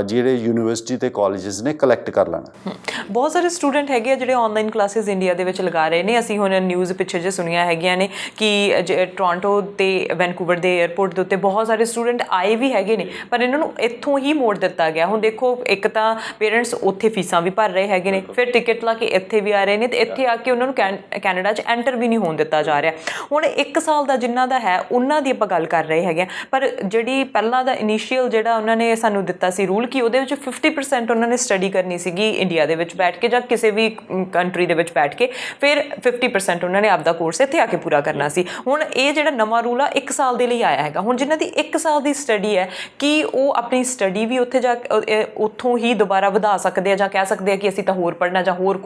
S2: ਜਿਹੜੇ ਯੂਨੀਵਰਸਿਟੀ ਅਤੇ ਕਾਲਜਿਸ ਨੇ ਕਲੈਕਟ ਕਰ ਲੈਣਾ।
S1: ਬਹੁਤ ਸਾਰੇ ਸਟੂਡੈਂਟ ਹੈਗੇ ਆ ਜਿਹੜੇ ਆਨਲਾਈਨ ਕਲਾਸਿਸ ਇੰਡੀਆ ਦੇ ਵਿੱਚ ਲਗਾ ਰਹੇ ਨੇ। ਅਸੀਂ ਹੁਣ ਨਿਊਜ਼ ਪਿੱਛੇ ਜੇ ਸੁਣੀਆਂ ਹੈਗੀਆਂ ਨੇ ਕਿ ਟੋਰਾਂਟੋ ਅਤੇ ਵੈਨਕੂਵਰ ਦੇ ਏਅਰਪੋਰਟ ਦੇ ਉੱਤੇ ਬਹੁਤ ਸਾਰੇ ਸਟੂਡੈਂਟ ਆਏ ਵੀ ਹੈਗੇ ਨੇ ਪਰ ਇਹਨਾਂ ਨੂੰ ਇੱਥੋਂ ਹੀ ਮੋੜ ਦਿੱਤਾ ਗਿਆ। ਹੁਣ ਦੇਖੋ ਇੱਕ ਤਾਂ ਪੇਰੈਂਟਸ ਉੱਥੇ ਫੀਸਾਂ ਵੀ ਭਰ ਰਹੇ ਹੈਗੇ ਨੇ, ਫਿਰ ਟਿਕਟ ਲਾ ਕੇ ਇੱਥੇ ਵੀ ਆ ਰਹੇ ਨੇ ਅਤੇ ਇੱਥੇ ਆ ਕੇ ਉਹਨਾਂ ਨੂੰ ਕੈਨੇਡਾ 'ਚ ਐਂਟਰ ਵੀ ਨਹੀਂ ਹੋਣ ਦਿੱਤਾ ਜਾ ਰਿਹਾ। ਹੁਣ 1 ਸਾਲ ਦਾ ਜਿਨ੍ਹਾਂ ਦਾ ਹੈ ਉਹਨਾਂ ਦੀ ਆਪਾਂ ਗੱਲ ਕਰ ਰਹੇ ਹੈਗੇ ਹਾਂ, ਪਰ ਜਿਹੜੀ ਪਹਿਲਾਂ ਦਾ ਇਨੀਸ਼ੀਅਲ ਜਿਹੜਾ ਉਹਨਾਂ ਨੇ ਸਾਨੂੰ ਦਿੱਤਾ ਸੀ ਰੂਲ ਕਿ ਉਹਦੇ ਵਿੱਚ 50% ਉਹਨਾਂ ਨੇ ਸਟੱਡੀ ਕਰਨੀ ਸੀਗੀ ਇੰਡੀਆ ਦੇ ਵਿੱਚ ਬੈਠ ਕੇ ਜਾਂ ਕਿਸੇ ਵੀ ਕੰਟਰੀ ਦੇ ਵਿੱਚ ਬੈਠ ਕੇ, ਫਿਰ 50% ਉਹਨਾਂ ਨੇ ਆਪਦਾ ਕੋਰਸ ਇੱਥੇ ਆ ਕੇ ਪੂਰਾ ਕਰਨਾ ਸੀ। ਹੁਣ ਇਹ ਜਿਹੜਾ ਨਵਾਂ ਰੂਲ ਆ 1 ਸਾਲ ਦੇ ਲਈ ਆਇਆ ਹੈਗਾ। ਹੁਣ ਜਿਨ੍ਹਾਂ ਦੀ 1 ਸਾਲ ਦੀ ਸਟੱਡੀ ਹੈ ਕਿ ਉਹ ਆਪਣੀ ਸਟੱਡੀ ਵੀ ਉੱਥੇ ਜਾ ਕੇ ਉੱਥੋਂ ਹੀ ਦੁਬਾਰਾ ਵਧਾ ਸਕਦੇ ਆ ਜਾਂ ਕਹਿ ਸਕਦੇ ਆ ਕਿ ਅਸੀਂ ਤਾਂ ਹੋਰ ਪੜ੍ਹਨਾ ਜਾਂ ਹੋਰ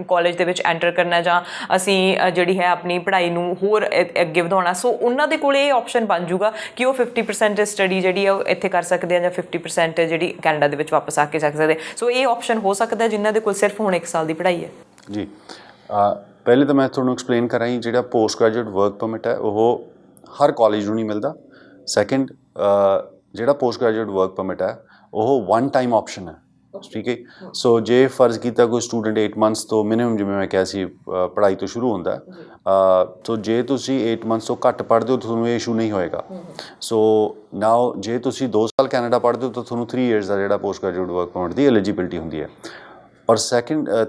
S1: ਕਾਲਜ ਦੇ ਵਿੱਚ ਐਂਟਰ ਕਰਨਾ ਜਾਂ ਅਸੀਂ ਜਿਹੜੀ ਹੈ ਆਪਣੀ ਪੜ੍ਹਾਈ ਨੂੰ ਹੋਰ ਅੱਗੇ ਵਧਾਉਣਾ। ਸੋ ਉਹਨਾਂ ਦੇ ਕੋਲ ਇਹ ਆਪਸ਼ਨ ਬਣ ਜੂਗਾ ਕਿ ਉਹ 50% ਸਟੱਡੀ ਜਿਹੜੀ ਆ ਉਹ ਇੱਥੇ ਕਰ ਸਕਦੇ ਆ ਜਾਂ 50% ਜਿਹੜੀ ਕੈਨੇਡਾ ਦੇ ਵਿੱਚ ਵਾਪਸ ਆ ਕੇ ਸਕਦੇ। ਸੋ ਇਹ ਆਪਸ਼ਨ ਹੋ ਸਕਦਾ ਜਿਨ੍ਹਾਂ ਦੇ ਕੋਲ ਸਿਰਫ ਹੁਣ 1 ਸਾਲ ਦੀ ਪੜ੍ਹਾਈ ਹੈ।
S2: ਜੀ ਪਹਿਲੇ ਤਾਂ ਮੈਂ ਤੁਹਾਨੂੰ ਐਕਸਪਲੇਨ ਕਰਾਂ ਜਿਹੜਾ ਪੋਸਟ ਗ੍ਰੈਜੂਏਟ ਵਰਕ ਪਰਮਿਟ ਹੈ ਉਹ ਹਰ ਕਾਲਜ ਨੂੰ ਨਹੀਂ ਮਿਲਦਾ। ਸੈਕਿੰਡ ਜਿਹੜਾ ਪੋਸਟ ਗ੍ਰੈਜੂਏਟ ਵਰਕ ਪਰਮਿਟ ਹੈ ਉਹ 1 ਟਾਈਮ ਆਪਸ਼ਨ ਹੈ, ਠੀਕ ਹੈ। ਸੋ ਜੇ ਫਰਜ਼ ਕੀਤਾ ਕੋਈ ਸਟੂਡੈਂਟ 8 ਮੰਥਸ ਤੋਂ ਮਿਨੀਮਮ ਜਿਵੇਂ ਮੈਂ ਕਿਹਾ ਸੀ ਪੜ੍ਹਾਈ ਤੋਂ ਸ਼ੁਰੂ ਹੁੰਦਾ, ਸੋ ਜੇ ਤੁਸੀਂ 8 ਮੰਥਸ ਤੋਂ ਘੱਟ ਪੜ੍ਹਦੇ ਹੋ ਤੁਹਾਨੂੰ ਇਹ ਇਸ਼ੂ ਨਹੀਂ ਹੋਏਗਾ। ਸੋ ਨਾਓ ਜੇ ਤੁਸੀਂ 2 ਸਾਲ ਕੈਨੇਡਾ ਪੜ੍ਹਦੇ ਹੋ ਤਾਂ ਤੁਹਾਨੂੰ 3 ਇਅਰਸ ਦਾ ਜਿਹੜਾ ਪੋਸਟ ਗ੍ਰੈਜੂਏਟ ਵਰਕ ਪਰਮਿਟ ਦੀ ਐਲੀਜੀਬਿਲਿਟੀ ਹੁੰਦੀ ਹੈ। ਔਰ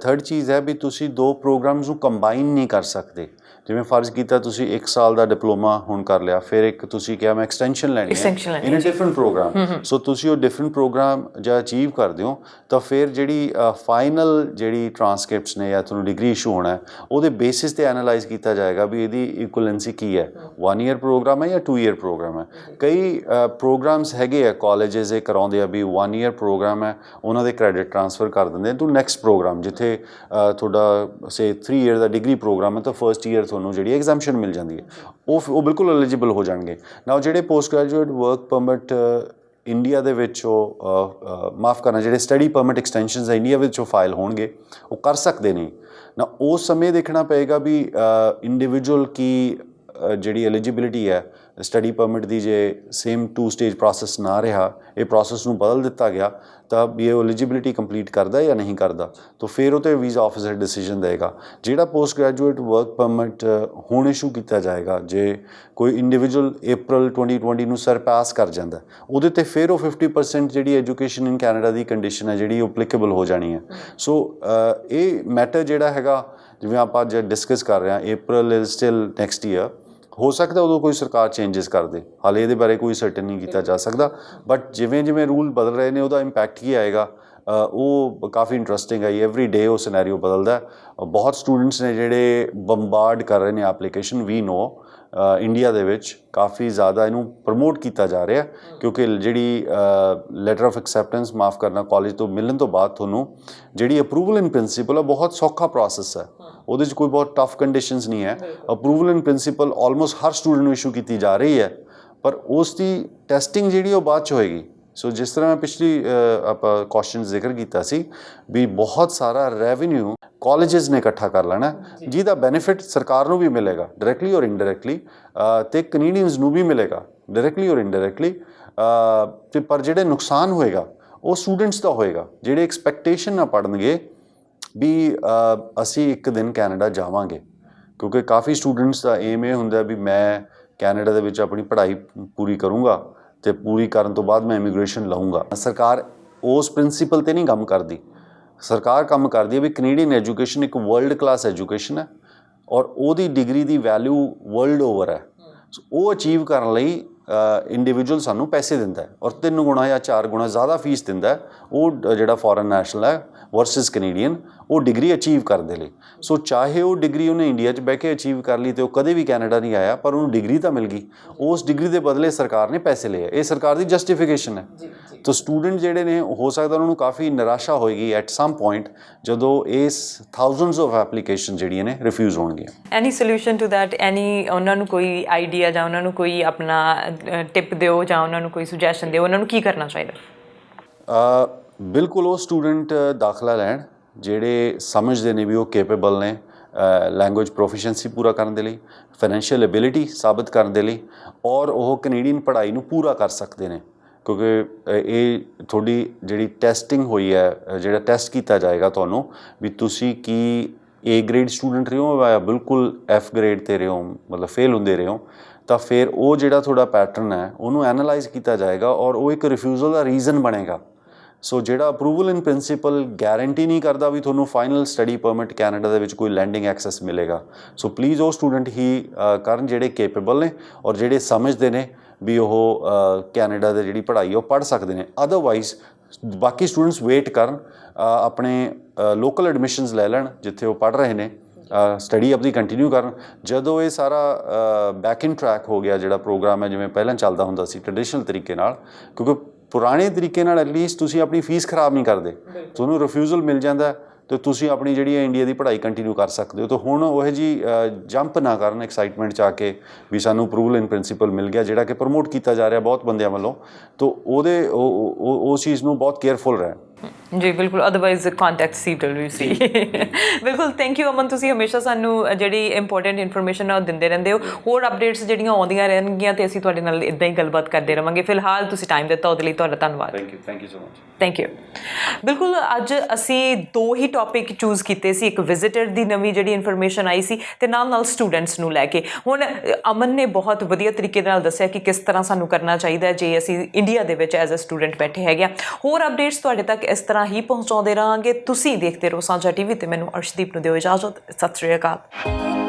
S2: ਥਰਡ ਚੀਜ਼ ਹੈ ਵੀ ਤੁਸੀਂ 2 ਪ੍ਰੋਗਰਾਮਸ ਨੂੰ ਕੰਬਾਈਨ ਨਹੀਂ ਕਰ ਸਕਦੇ। ਜਿਵੇਂ ਫਰਜ਼ ਕੀਤਾ ਤੁਸੀਂ 1 ਸਾਲ ਦਾ ਡਿਪਲੋਮਾ ਹੁਣ ਕਰ ਲਿਆ, ਫਿਰ ਇੱਕ ਤੁਸੀਂ ਕਿਹਾ ਮੈਂ ਐਕਸਟੈਂਸ਼ਨ ਲੈਣੀ ਹੈ ਇਨ ਅ ਡਿਫਰੈਂਟ ਪ੍ਰੋਗਰਾਮ। ਸੋ ਤੁਸੀਂ ਉਹ ਡਿਫਰੈਂਟ ਪ੍ਰੋਗਰਾਮ ਜਾਂ ਅਚੀਵ ਕਰਦੇ ਹੋ ਤਾਂ ਫਿਰ ਜਿਹੜੀ ਫਾਈਨਲ ਜਿਹੜੀ ਟਰਾਂਸਕ੍ਰਿਪਟਸ ਨੇ ਜਾਂ ਤੁਹਾਨੂੰ ਡਿਗਰੀ ਇਸ਼ੂ ਹੋਣਾ ਉਹਦੇ ਬੇਸਿਸ 'ਤੇ ਐਨਾਲਾਈਜ਼ ਕੀਤਾ ਜਾਏਗਾ ਵੀ ਇਹਦੀ ਇਕੁਅਲੈਂਸੀ ਕੀ ਹੈ, 1 ਈਅਰ ਪ੍ਰੋਗਰਾਮ ਹੈ ਜਾਂ 2 ਈਅਰ ਪ੍ਰੋਗਰਾਮ ਹੈ। ਕਈ ਪ੍ਰੋਗਰਾਮਸ ਹੈਗੇ ਆ ਕਾਲਜਿਸ ਇਹ ਕਰਾਉਂਦੇ ਆ ਵੀ 1 ਈਅਰ ਪ੍ਰੋਗਰਾਮ ਹੈ, ਉਹਨਾਂ ਦੇ ਕ੍ਰੈਡਿਟ ਟਰਾਂਸਫਰ ਕਰ ਦਿੰਦੇ ਟੂ ਨੈਕਸਟ ਪ੍ਰੋਗਰਾਮ। ਜਿੱਥੇ ਤੁਹਾਡਾ ਸੇ 3 ਈਅਰ ਦਾ ਡਿਗਰੀ ਪ੍ਰੋਗਰਾਮ ਹੈ ਤਾਂ ਫਸਟ ਈਅਰ ਤੁਹਾਨੂੰ ਜਿਹੜੀ ਐਗਜ਼ੈਂਪਸ਼ਨ ਮਿਲ ਜਾਂਦੀ ਹੈ, ਉਹ ਬਿਲਕੁਲ ਐਲੀਜੀਬਲ ਹੋ ਜਾਣਗੇ। ਨਾਓ ਜਿਹੜੇ post graduate work permit India ਦੇ ਵਿੱਚ ਉਹ ਮਾਫ ਕਰਨਾ ਜਿਹੜੇ ਸਟੱਡੀ ਪਰਮਿਟ ਐਕਸਟੈਂਸ਼ਨਸ ਇੰਡੀਆ ਵਿੱਚ ਉਹ ਫਾਈਲ ਹੋਣਗੇ ਉਹ ਕਰ ਸਕਦੇ ਨਹੀਂ ਨਾ। ਉਸ ਸਮੇਂ ਦੇਖਣਾ ਪਏਗਾ ਵੀ ਇੰਡੀਵਿਜੂਅਲ ਕੀ ਜਿਹੜੀ ਐਲੀਜੀਬਿਲਿਟੀ ਹੈ ਸਟੱਡੀ ਪਰਮਿਟ ਦੀ, ਜੇ ਸੇਮ 2 ਸਟੇਜ ਪ੍ਰੋਸੈਸ ਨਾ ਰਿਹਾ, ਇਹ ਪ੍ਰੋਸੈਸ ਨੂੰ ਬਦਲ ਦਿੱਤਾ ਗਿਆ ਤਾਂ ਵੀ ਇਹ ਐਲੀਜੀਬਿਲਿਟੀ ਕੰਪਲੀਟ ਕਰਦਾ ਜਾਂ ਨਹੀਂ ਕਰਦਾ, ਤਾਂ ਫਿਰ ਉਹ 'ਤੇ ਵੀਜ਼ਾ ਆਫਿਸਰ ਡਿਸੀਜਨ ਦੇਗਾ। ਜਿਹੜਾ ਪੋਸਟ ਗ੍ਰੈਜੂਏਟ ਵਰਕ ਪਰਮਿਟ ਹੁਣ ਇਸ਼ੂ ਕੀਤਾ ਜਾਏਗਾ ਜੇ ਕੋਈ ਇੰਡੀਵਿਜੂਅਲ April 2020 ਨੂੰ ਸਰਪਾਸ ਕਰ ਜਾਂਦਾ ਉਹਦੇ 'ਤੇ ਫਿਰ ਉਹ 50% ਜਿਹੜੀ education in Canada the condition ਹੈ ਜਿਹੜੀ ਉਹ ਐਪਲੀਕੇਬਲ ਹੋ ਜਾਣੀ ਹੈ। ਸੋ ਇਹ ਮੈਟਰ ਜਿਹੜਾ ਹੈਗਾ ਜਿਵੇਂ ਆਪਾਂ ਅੱਜ ਡਿਸਕਸ ਕਰ ਰਹੇ ਹਾਂ April is still next year, ਹੋ ਸਕਦਾ ਉਦੋਂ ਕੋਈ ਸਰਕਾਰ ਚੇਂਜਸ ਕਰ ਦੇ, ਹਾਲੇ ਇਹਦੇ ਬਾਰੇ ਕੋਈ ਸਰਟਨ ਨਹੀਂ ਕੀਤਾ ਜਾ ਸਕਦਾ। ਬਟ ਜਿਵੇਂ ਜਿਵੇਂ ਰੂਲ ਬਦਲ ਰਹੇ ਨੇ ਉਹਦਾ ਇੰਪੈਕਟ ਕੀ ਆਏਗਾ ਉਹ ਕਾਫੀ ਇੰਟਰਸਟਿੰਗ ਹੈ। ਐਵਰੀ ਡੇ ਉਹ ਸਿਨੈਰੀਓ ਬਦਲਦਾ। ਬਹੁਤ ਸਟੂਡੈਂਟਸ ਨੇ ਜਿਹੜੇ ਬੰਬਾਰਡ ਕਰ ਰਹੇ ਨੇ ਐਪਲੀਕੇਸ਼ਨ, ਵੀ ਨੋ ਇੰਡੀਆ ਦੇ ਵਿੱਚ ਕਾਫੀ ਜ਼ਿਆਦਾ ਇਹਨੂੰ ਪ੍ਰਮੋਟ ਕੀਤਾ ਜਾ ਰਿਹਾ ਕਿਉਂਕਿ ਜਿਹੜੀ ਲੈਟਰ ਆਫ ਐਕਸੈਪਟੈਂਸ ਮਾਫ ਕਰਨਾ ਕਾਲਜ ਤੋਂ ਮਿਲਣ ਤੋਂ ਬਾਅਦ ਤੁਹਾਨੂੰ ਜਿਹੜੀ ਅਪਰੂਵਲ ਇਨ ਪ੍ਰਿੰਸੀਪਲ ਆ ਬਹੁਤ ਸੌਖਾ ਪ੍ਰੋਸੈਸ ਹੈ, ਉਹਦੇ 'ਚ ਕੋਈ ਬਹੁਤ ਟਫ ਕੰਡੀਸ਼ਨਸ ਨਹੀਂ ਹੈ। ਅਪਰੂਵਲ ਇਨ ਪ੍ਰਿੰਸੀਪਲ ਆਲਮੋਸਟ ਹਰ ਸਟੂਡੈਂਟ ਨੂੰ ਇਸ਼ੂ ਕੀਤੀ ਜਾ ਰਹੀ ਹੈ ਪਰ ਉਸ ਦੀ ਟੈਸਟਿੰਗ ਜਿਹੜੀ ਉਹ ਬਾਅਦ 'ਚ ਹੋਏਗੀ। ਸੋ ਜਿਸ ਤਰ੍ਹਾਂ ਮੈਂ ਪਿਛਲੀ ਆਪਾਂ ਕੁਐਸਚਨ ਜ਼ਿਕਰ ਕੀਤਾ ਸੀ ਵੀ ਬਹੁਤ ਸਾਰਾ ਰੈਵਨਿਊ ਕਾਲਜਸ ਨੇ ਇਕੱਠਾ ਕਰ ਲੈਣਾ, ਜਿਹਦਾ ਬੈਨੀਫਿਟ ਸਰਕਾਰ ਨੂੰ ਵੀ ਮਿਲੇਗਾ ਡਾਇਰੈਕਟਲੀ ਔਰ ਇਨਡਾਇਰੈਕਟਲੀ, ਤੇ ਕੈਨੇਡੀਅਨਸ ਨੂੰ ਵੀ ਮਿਲੇਗਾ ਡਾਇਰੈਕਟਲੀ ਔਰ ਇਨਡਾਇਰੈਕਟਲੀ। ਤੇ ਪਰ ਜਿਹੜੇ ਨੁਕਸਾਨ ਹੋਏਗਾ ਉਹ ਸਟੂਡੈਂਟਸ ਦਾ ਹੋਏਗਾ, ਜਿਹੜੇ ਐਕਸਪੈਕਟੇਸ਼ਨ ਨਾਲ ਪੜ੍ਹਨਗੇ ਵੀ ਅਸੀਂ ਇੱਕ ਦਿਨ ਕੈਨੇਡਾ ਜਾਵਾਂਗੇ, ਕਿਉਂਕਿ ਕਾਫੀ ਸਟੂਡੈਂਟਸ ਦਾ ਏਮ ਇਹ ਹੁੰਦਾ ਵੀ ਮੈਂ ਕੈਨੇਡਾ ਦੇ ਵਿੱਚ ਆਪਣੀ ਪੜ੍ਹਾਈ ਪੂਰੀ ਕਰੂੰਗਾ ਅਤੇ ਪੂਰੀ ਕਰਨ ਤੋਂ ਬਾਅਦ ਮੈਂ ਇਮੀਗ੍ਰੇਸ਼ਨ ਲਊਂਗਾ। ਸਰਕਾਰ ਉਸ ਪ੍ਰਿੰਸੀਪਲ 'ਤੇ ਨਹੀਂ ਕੰਮ ਕਰਦੀ। ਸਰਕਾਰ ਕੰਮ ਕਰਦੀ ਹੈ ਵੀ ਕੈਨੇਡੀਅਨ ਐਜੂਕੇਸ਼ਨ ਇੱਕ ਵਰਲਡ ਕਲਾਸ ਐਜੂਕੇਸ਼ਨ ਹੈ ਔਰ ਉਹਦੀ ਡਿਗਰੀ ਦੀ ਵੈਲਿਊ ਵਰਲਡ ਓਵਰ ਹੈ। ਉਹ ਅਚੀਵ ਕਰਨ ਲਈ ਇੰਡੀਵਿਜੂਅਲ ਸਾਨੂੰ ਪੈਸੇ ਦਿੰਦਾ ਹੈ ਔਰ 3 ਗੁਣਾ ਜਾਂ 4 ਗੁਣਾ ਜ਼ਿਆਦਾ ਫੀਸ ਦਿੰਦਾ ਹੈ ਉਹ ਜਿਹੜਾ ਫੋਰਨ ਨੈਸ਼ਨਲ ਹੈ ਵਰਸਸ ਕੈਨੇਡੀਅਨ, ਉਹ ਡਿਗਰੀ ਅਚੀਵ ਕਰਨ ਦੇ ਲਈ। ਸੋ ਚਾਹੇ ਉਹ ਡਿਗਰੀ ਉਹਨੇ ਇੰਡੀਆ 'ਚ ਬਹਿ ਕੇ ਅਚੀਵ ਕਰ ਲਈ ਅਤੇ ਉਹ ਕਦੇ ਵੀ ਕੈਨੇਡਾ ਨਹੀਂ ਆਇਆ, ਪਰ ਉਹਨੂੰ ਡਿਗਰੀ ਤਾਂ ਮਿਲ ਗਈ। ਉਸ ਡਿਗਰੀ ਦੇ ਬਦਲੇ ਸਰਕਾਰ ਨੇ ਪੈਸੇ ਲਏ, ਇਹ ਸਰਕਾਰ ਦੀ ਜਸਟੀਫਿਕੇਸ਼ਨ ਹੈ। ਤਾਂ ਸਟੂਡੈਂਟ ਜਿਹੜੇ ਨੇ ਹੋ ਸਕਦਾ ਉਹਨਾਂ ਨੂੰ ਕਾਫੀ ਨਿਰਾਸ਼ਾ ਹੋਏਗੀ ਐਟ ਸਮ ਪੁਆਇੰਟ ਜਦੋਂ ਇਸ ਥਾਊਜ਼ੈਂਡਸ ਆਫ ਐਪਲੀਕੇਸ਼ਨ ਜਿਹੜੀਆਂ ਨੇ ਰਿਫਿਊਜ਼ ਹੋਣਗੀਆਂ।
S1: ਐਨੀ ਸੋਲਿਊਸ਼ਨ ਟੂ ਦੈਟ, ਐਨੀ ਉਹਨਾਂ ਨੂੰ ਕੋਈ ਆਈਡੀਆ ਜਾਂ ਉਹਨਾਂ ਨੂੰ ਕੋਈ ਆਪਣਾ ਟਿਪ ਦਿਓ ਜਾਂ ਉਹਨਾਂ ਨੂੰ ਕੋਈ ਸੁਜੈਸ਼ਨ ਦਿਓ, ਉਹਨਾਂ ਨੂੰ ਕੀ ਕਰਨਾ ਚਾਹੀਦਾ?
S2: ਬਿਲਕੁਲ ਉਹ ਸਟੂਡੈਂਟ ਦਾਖਲਾ ਲੈਣ ਜਿਹੜੇ ਸਮਝਦੇ ਨੇ ਵੀ ਉਹ ਕੇਪੇਬਲ ਨੇ ਲੈਂਗੁਏਜ ਪ੍ਰੋਫੀਸ਼ੀਐਂਸੀ ਪੂਰਾ ਕਰਨ ਦੇ ਲਈ, ਫਾਈਨੈਂਸ਼ੀਅਲ ਐਬਿਲਿਟੀ ਸਾਬਤ ਕਰਨ ਦੇ ਲਈ, ਔਰ ਉਹ ਕੈਨੇਡੀਅਨ ਪੜ੍ਹਾਈ ਨੂੰ ਪੂਰਾ ਕਰ ਸਕਦੇ ਨੇ। ਕਿਉਂਕਿ ਇਹ ਤੁਹਾਡੀ ਜਿਹੜੀ ਟੈਸਟਿੰਗ ਹੋਈ ਹੈ, ਜਿਹੜਾ ਟੈਸਟ ਕੀਤਾ ਜਾਏਗਾ ਤੁਹਾਨੂੰ ਵੀ ਤੁਸੀਂ ਕੀ ਏ ਗ੍ਰੇਡ ਸਟੂਡੈਂਟ ਰਹੇ ਹੋ ਜਾਂ ਬਿਲਕੁਲ ਐਫ ਗ੍ਰੇਡ 'ਤੇ ਰਹੇ ਹੋ, ਮਤਲਬ ਫੇਲ ਹੁੰਦੇ ਰਹੇ ਹੋ, ਤਾਂ ਫਿਰ ਉਹ ਜਿਹੜਾ ਤੁਹਾਡਾ ਪੈਟਰਨ ਹੈ ਉਹਨੂੰ ਐਨਾਲਾਈਜ਼ ਕੀਤਾ ਜਾਏਗਾ ਔਰ ਉਹ ਇੱਕ ਰਿਫਿਊਜ਼ਲ ਦਾ ਰੀਜ਼ਨ ਬਣੇਗਾ। ਸੋ ਜਿਹੜਾ ਅਪਰੂਵਲ ਇਨ ਪ੍ਰਿੰਸੀਪਲ ਗਾਰੰਟੀ ਨਹੀਂ ਕਰਦਾ ਵੀ ਤੁਹਾਨੂੰ ਫਾਈਨਲ ਸਟੱਡੀ ਪਰਮਿਟ ਕੈਨੇਡਾ ਦੇ ਵਿੱਚ ਕੋਈ ਲੈਂਡਿੰਗ ਐਕਸੈਸ ਮਿਲੇਗਾ। ਸੋ ਪਲੀਜ਼ ਉਹ ਸਟੂਡੈਂਟ ਹੀ ਕਰਨ ਜਿਹੜੇ ਕੇਪੇਬਲ ਨੇ ਔਰ ਜਿਹੜੇ ਸਮਝਦੇ ਨੇ ਵੀ ਉਹ ਕੈਨੇਡਾ ਦੀ ਜਿਹੜੀ ਪੜ੍ਹਾਈ ਉਹ ਪੜ੍ਹ ਸਕਦੇ ਨੇ। ਅਦਰਵਾਈਜ਼ ਬਾਕੀ ਸਟੂਡੈਂਟਸ ਵੇਟ ਕਰਨ, ਆਪਣੇ ਲੋਕਲ ਐਡਮਿਸ਼ਨਸ ਲੈ ਲੈਣ ਜਿੱਥੇ ਉਹ ਪੜ੍ਹ ਰਹੇ ਨੇ, ਸਟੱਡੀ ਆਪਣੀ ਕੰਟੀਨਿਊ ਕਰਨ। ਜਦੋਂ ਇਹ ਸਾਰਾ ਬੈਕ ਇਨ ਟਰੈਕ ਹੋ ਗਿਆ ਜਿਹੜਾ ਪ੍ਰੋਗਰਾਮ ਹੈ, ਜਿਵੇਂ ਪਹਿਲਾਂ ਚੱਲਦਾ ਹੁੰਦਾ ਸੀ ਟ੍ਰੈਡੀਸ਼ਨਲ ਤਰੀਕੇ ਨਾਲ, ਕਿਉਂਕਿ ਪੁਰਾਣੇ ਤਰੀਕੇ ਨਾਲ ਐਟਲੀਸਟ ਤੁਸੀਂ ਆਪਣੀ ਫੀਸ ਖਰਾਬ ਨਹੀਂ ਕਰਦੇ, ਤੁਹਾਨੂੰ ਰਿਫਿਊਜ਼ਲ ਮਿਲ ਜਾਂਦਾ ਅਤੇ ਤੁਸੀਂ ਆਪਣੀ ਜਿਹੜੀ ਹੈ ਇੰਡੀਆ ਦੀ ਪੜ੍ਹਾਈ ਕੰਟੀਨਿਊ ਕਰ ਸਕਦੇ ਹੋ। ਤਾਂ ਹੁਣ ਉਹ ਜਿਹੀ ਜੰਪ ਨਾ ਕਰਨ ਐਕਸਾਈਟਮੈਂਟ 'ਚ ਆ ਕੇ ਵੀ ਸਾਨੂੰ ਅਪਰੂਵਲ ਇਨ ਪ੍ਰਿੰਸੀਪਲ ਮਿਲ ਗਿਆ, ਜਿਹੜਾ ਕਿ ਪ੍ਰਮੋਟ ਕੀਤਾ ਜਾ ਰਿਹਾ ਬਹੁਤ ਬੰਦਿਆਂ ਵੱਲੋਂ। ਤਾਂ ਉਸ ਚੀਜ਼ ਨੂੰ ਬਹੁਤ ਕੇਅਰਫੁਲ ਰਹਿਣ।
S1: ਜੀ ਬਿਲਕੁਲ, ਅਦਰਵਾਈਜ਼ ਕੰਟੈਕਟ CWC। ਬਿਲਕੁਲ, ਥੈਂਕ ਯੂ ਅਮਨ, ਤੁਸੀਂ ਹਮੇਸ਼ਾ ਸਾਨੂੰ ਜਿਹੜੀ ਇੰਪੋਰਟੈਂਟ ਇਨਫੋਰਮੇਸ਼ਨ ਉਹ ਦਿੰਦੇ ਰਹਿੰਦੇ ਹੋ। ਹੋਰ ਅਪਡੇਟਸ ਜਿਹੜੀਆਂ ਆਉਂਦੀਆਂ ਰਹਿਣਗੀਆਂ ਅਤੇ ਅਸੀਂ ਤੁਹਾਡੇ ਨਾਲ ਇੱਦਾਂ ਹੀ ਗੱਲਬਾਤ ਕਰਦੇ ਰਹਾਂਗੇ। ਫਿਲਹਾਲ ਤੁਸੀਂ ਟਾਈਮ ਦਿੱਤਾ ਉਹਦੇ ਲਈ ਤੁਹਾਡਾ ਧੰਨਵਾਦ।
S2: Thank you so much.
S1: Thank you. ਬਿਲਕੁਲ, ਅੱਜ ਅਸੀਂ 2 ਹੀ ਟੌਪਿਕ ਚੂਜ਼ ਕੀਤੇ ਸੀ, ਇੱਕ ਵਿਜ਼ਿਟਰ ਦੀ ਨਵੀਂ ਜਿਹੜੀ ਇਨਫੋਰਮੇਸ਼ਨ ਆਈ ਸੀ ਅਤੇ ਨਾਲ ਸਟੂਡੈਂਟਸ ਨੂੰ ਲੈ ਕੇ। ਹੁਣ ਅਮਨ ਨੇ ਬਹੁਤ ਵਧੀਆ ਤਰੀਕੇ ਨਾਲ ਦੱਸਿਆ ਕਿ ਕਿਸ ਤਰ੍ਹਾਂ ਸਾਨੂੰ ਕਰਨਾ ਚਾਹੀਦਾ ਜੇ ਅਸੀਂ ਇੰਡੀਆ ਦੇ ਵਿੱਚ ਐਜ਼ ਅ ਸਟੂਡੈਂਟ ਬੈਠੇ ਹੈਗੇ ਆ। ਹੋਰ ਅਪਡੇਟਸ ਤੁਹਾਡੇ ਤੱਕ ਇਸ ਤਰ੍ਹਾਂ ਹੀ ਪਹੁੰਚਾਉਂਦੇ ਰਹਾਂਗੇ। ਤੁਸੀਂ ਦੇਖਦੇ ਰਹੋ ਸਾਂਝਾ TV ਤੇ ਮੈਨੂੰ ਅਰਸ਼ਦੀਪ ਨੂੰ ਦਿਓ ਇਜਾਜ਼ਤ। ਸਤਿ ਸ਼੍ਰੀ ਅਕਾਲ।